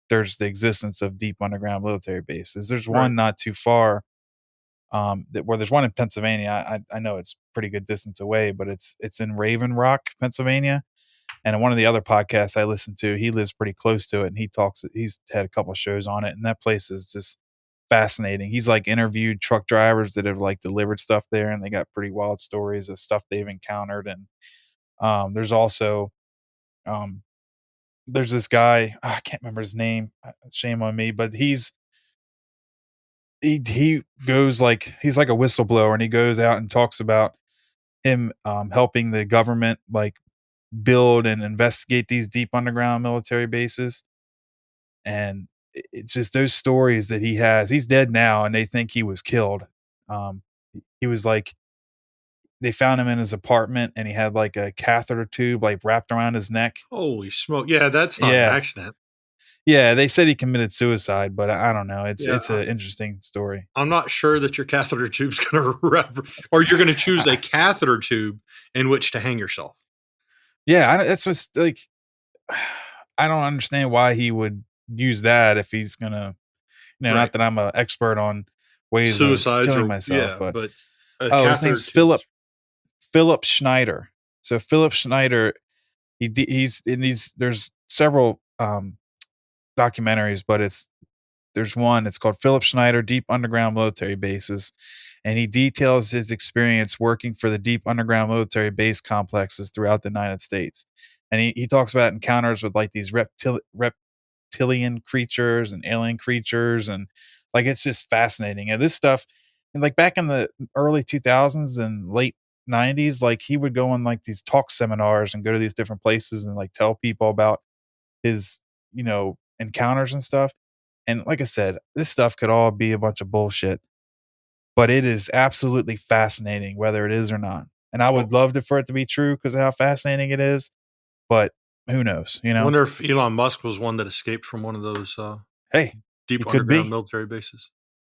there's the existence of deep underground military bases. There's one not too far, where there's one in Pennsylvania. I know it's pretty good distance away, but it's in Raven Rock, Pennsylvania. And in one of the other podcasts I listen to, he lives pretty close to it, and he's had a couple of shows on it, and that place is just fascinating. He's like interviewed truck drivers that have like delivered stuff there, and they got pretty wild stories of stuff they've encountered. And there's also there's this guy, I can't remember his name, shame on me, but he goes like, he's like a whistleblower, and he goes out and talks about him helping the government like build and investigate these deep underground military bases. And it's just those stories that he has. He's dead now, and they think he was killed. He was like, they found him in his apartment, and he had like a catheter tube like wrapped around his neck. Holy smoke! Yeah, that's not an accident. Yeah, they said he committed suicide, but I don't know. It's an interesting story. I'm not sure that your catheter tube's going to wrap, or you're going to choose a catheter tube in which to hang yourself. Yeah, that's just like, I don't understand why he would use that if he's going to, not that I'm an expert on ways suicides of killing myself, but his name's tubes. Philip Schneider. So Philip Schneider, there's several documentaries, but there's one, it's called Philip Schneider, Deep Underground Military Bases. And he details his experience working for the deep underground military base complexes throughout the United States. And he talks about encounters with like these reptilian creatures and alien creatures. And like, it's just fascinating. And this stuff, And like back in the early 2000s and late 90s, like he would go on like these talk seminars and go to these different places and like tell people about his, encounters and stuff. And like I said, this stuff could all be a bunch of bullshit, but it is absolutely fascinating whether it is or not. And I would love for it to be true because of how fascinating it is, but who knows, I wonder if Elon Musk was one that escaped from one of those deep underground military bases.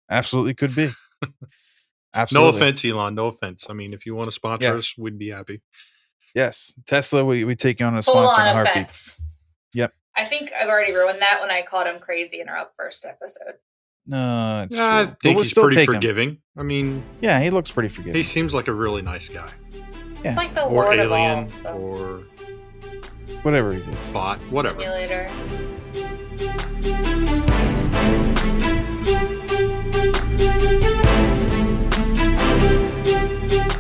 Absolutely could be. Absolutely. No offense, Elon. No offense. I mean, if you want to sponsor us, we'd be happy. Yes. Tesla, we take you on a sponsor in a heartbeat. Offense. Yep. I think I've already ruined that when I called him crazy in our first episode. No, it's true. I think he's pretty forgiving. I mean... Yeah, he looks pretty forgiving. He seems like a really nice guy. Yeah. It's like the Lord of Alien, all. So. Or... whatever he is. Bot. Whatever. Simulator.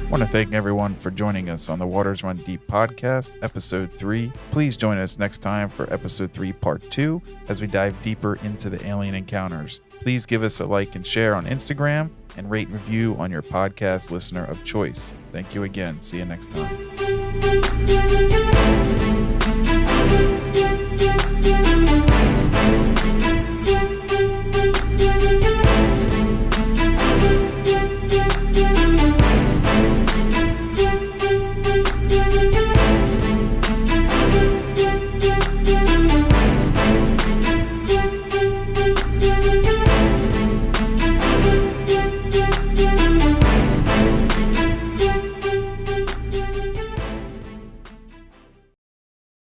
I want to thank everyone for joining us on the Waters Run Deep podcast, episode 3. Please join us next time for episode 3, part 2, as we dive deeper into the alien encounters. Please give us a like and share on Instagram and rate and review on your podcast listener of choice. Thank you again. See you next time.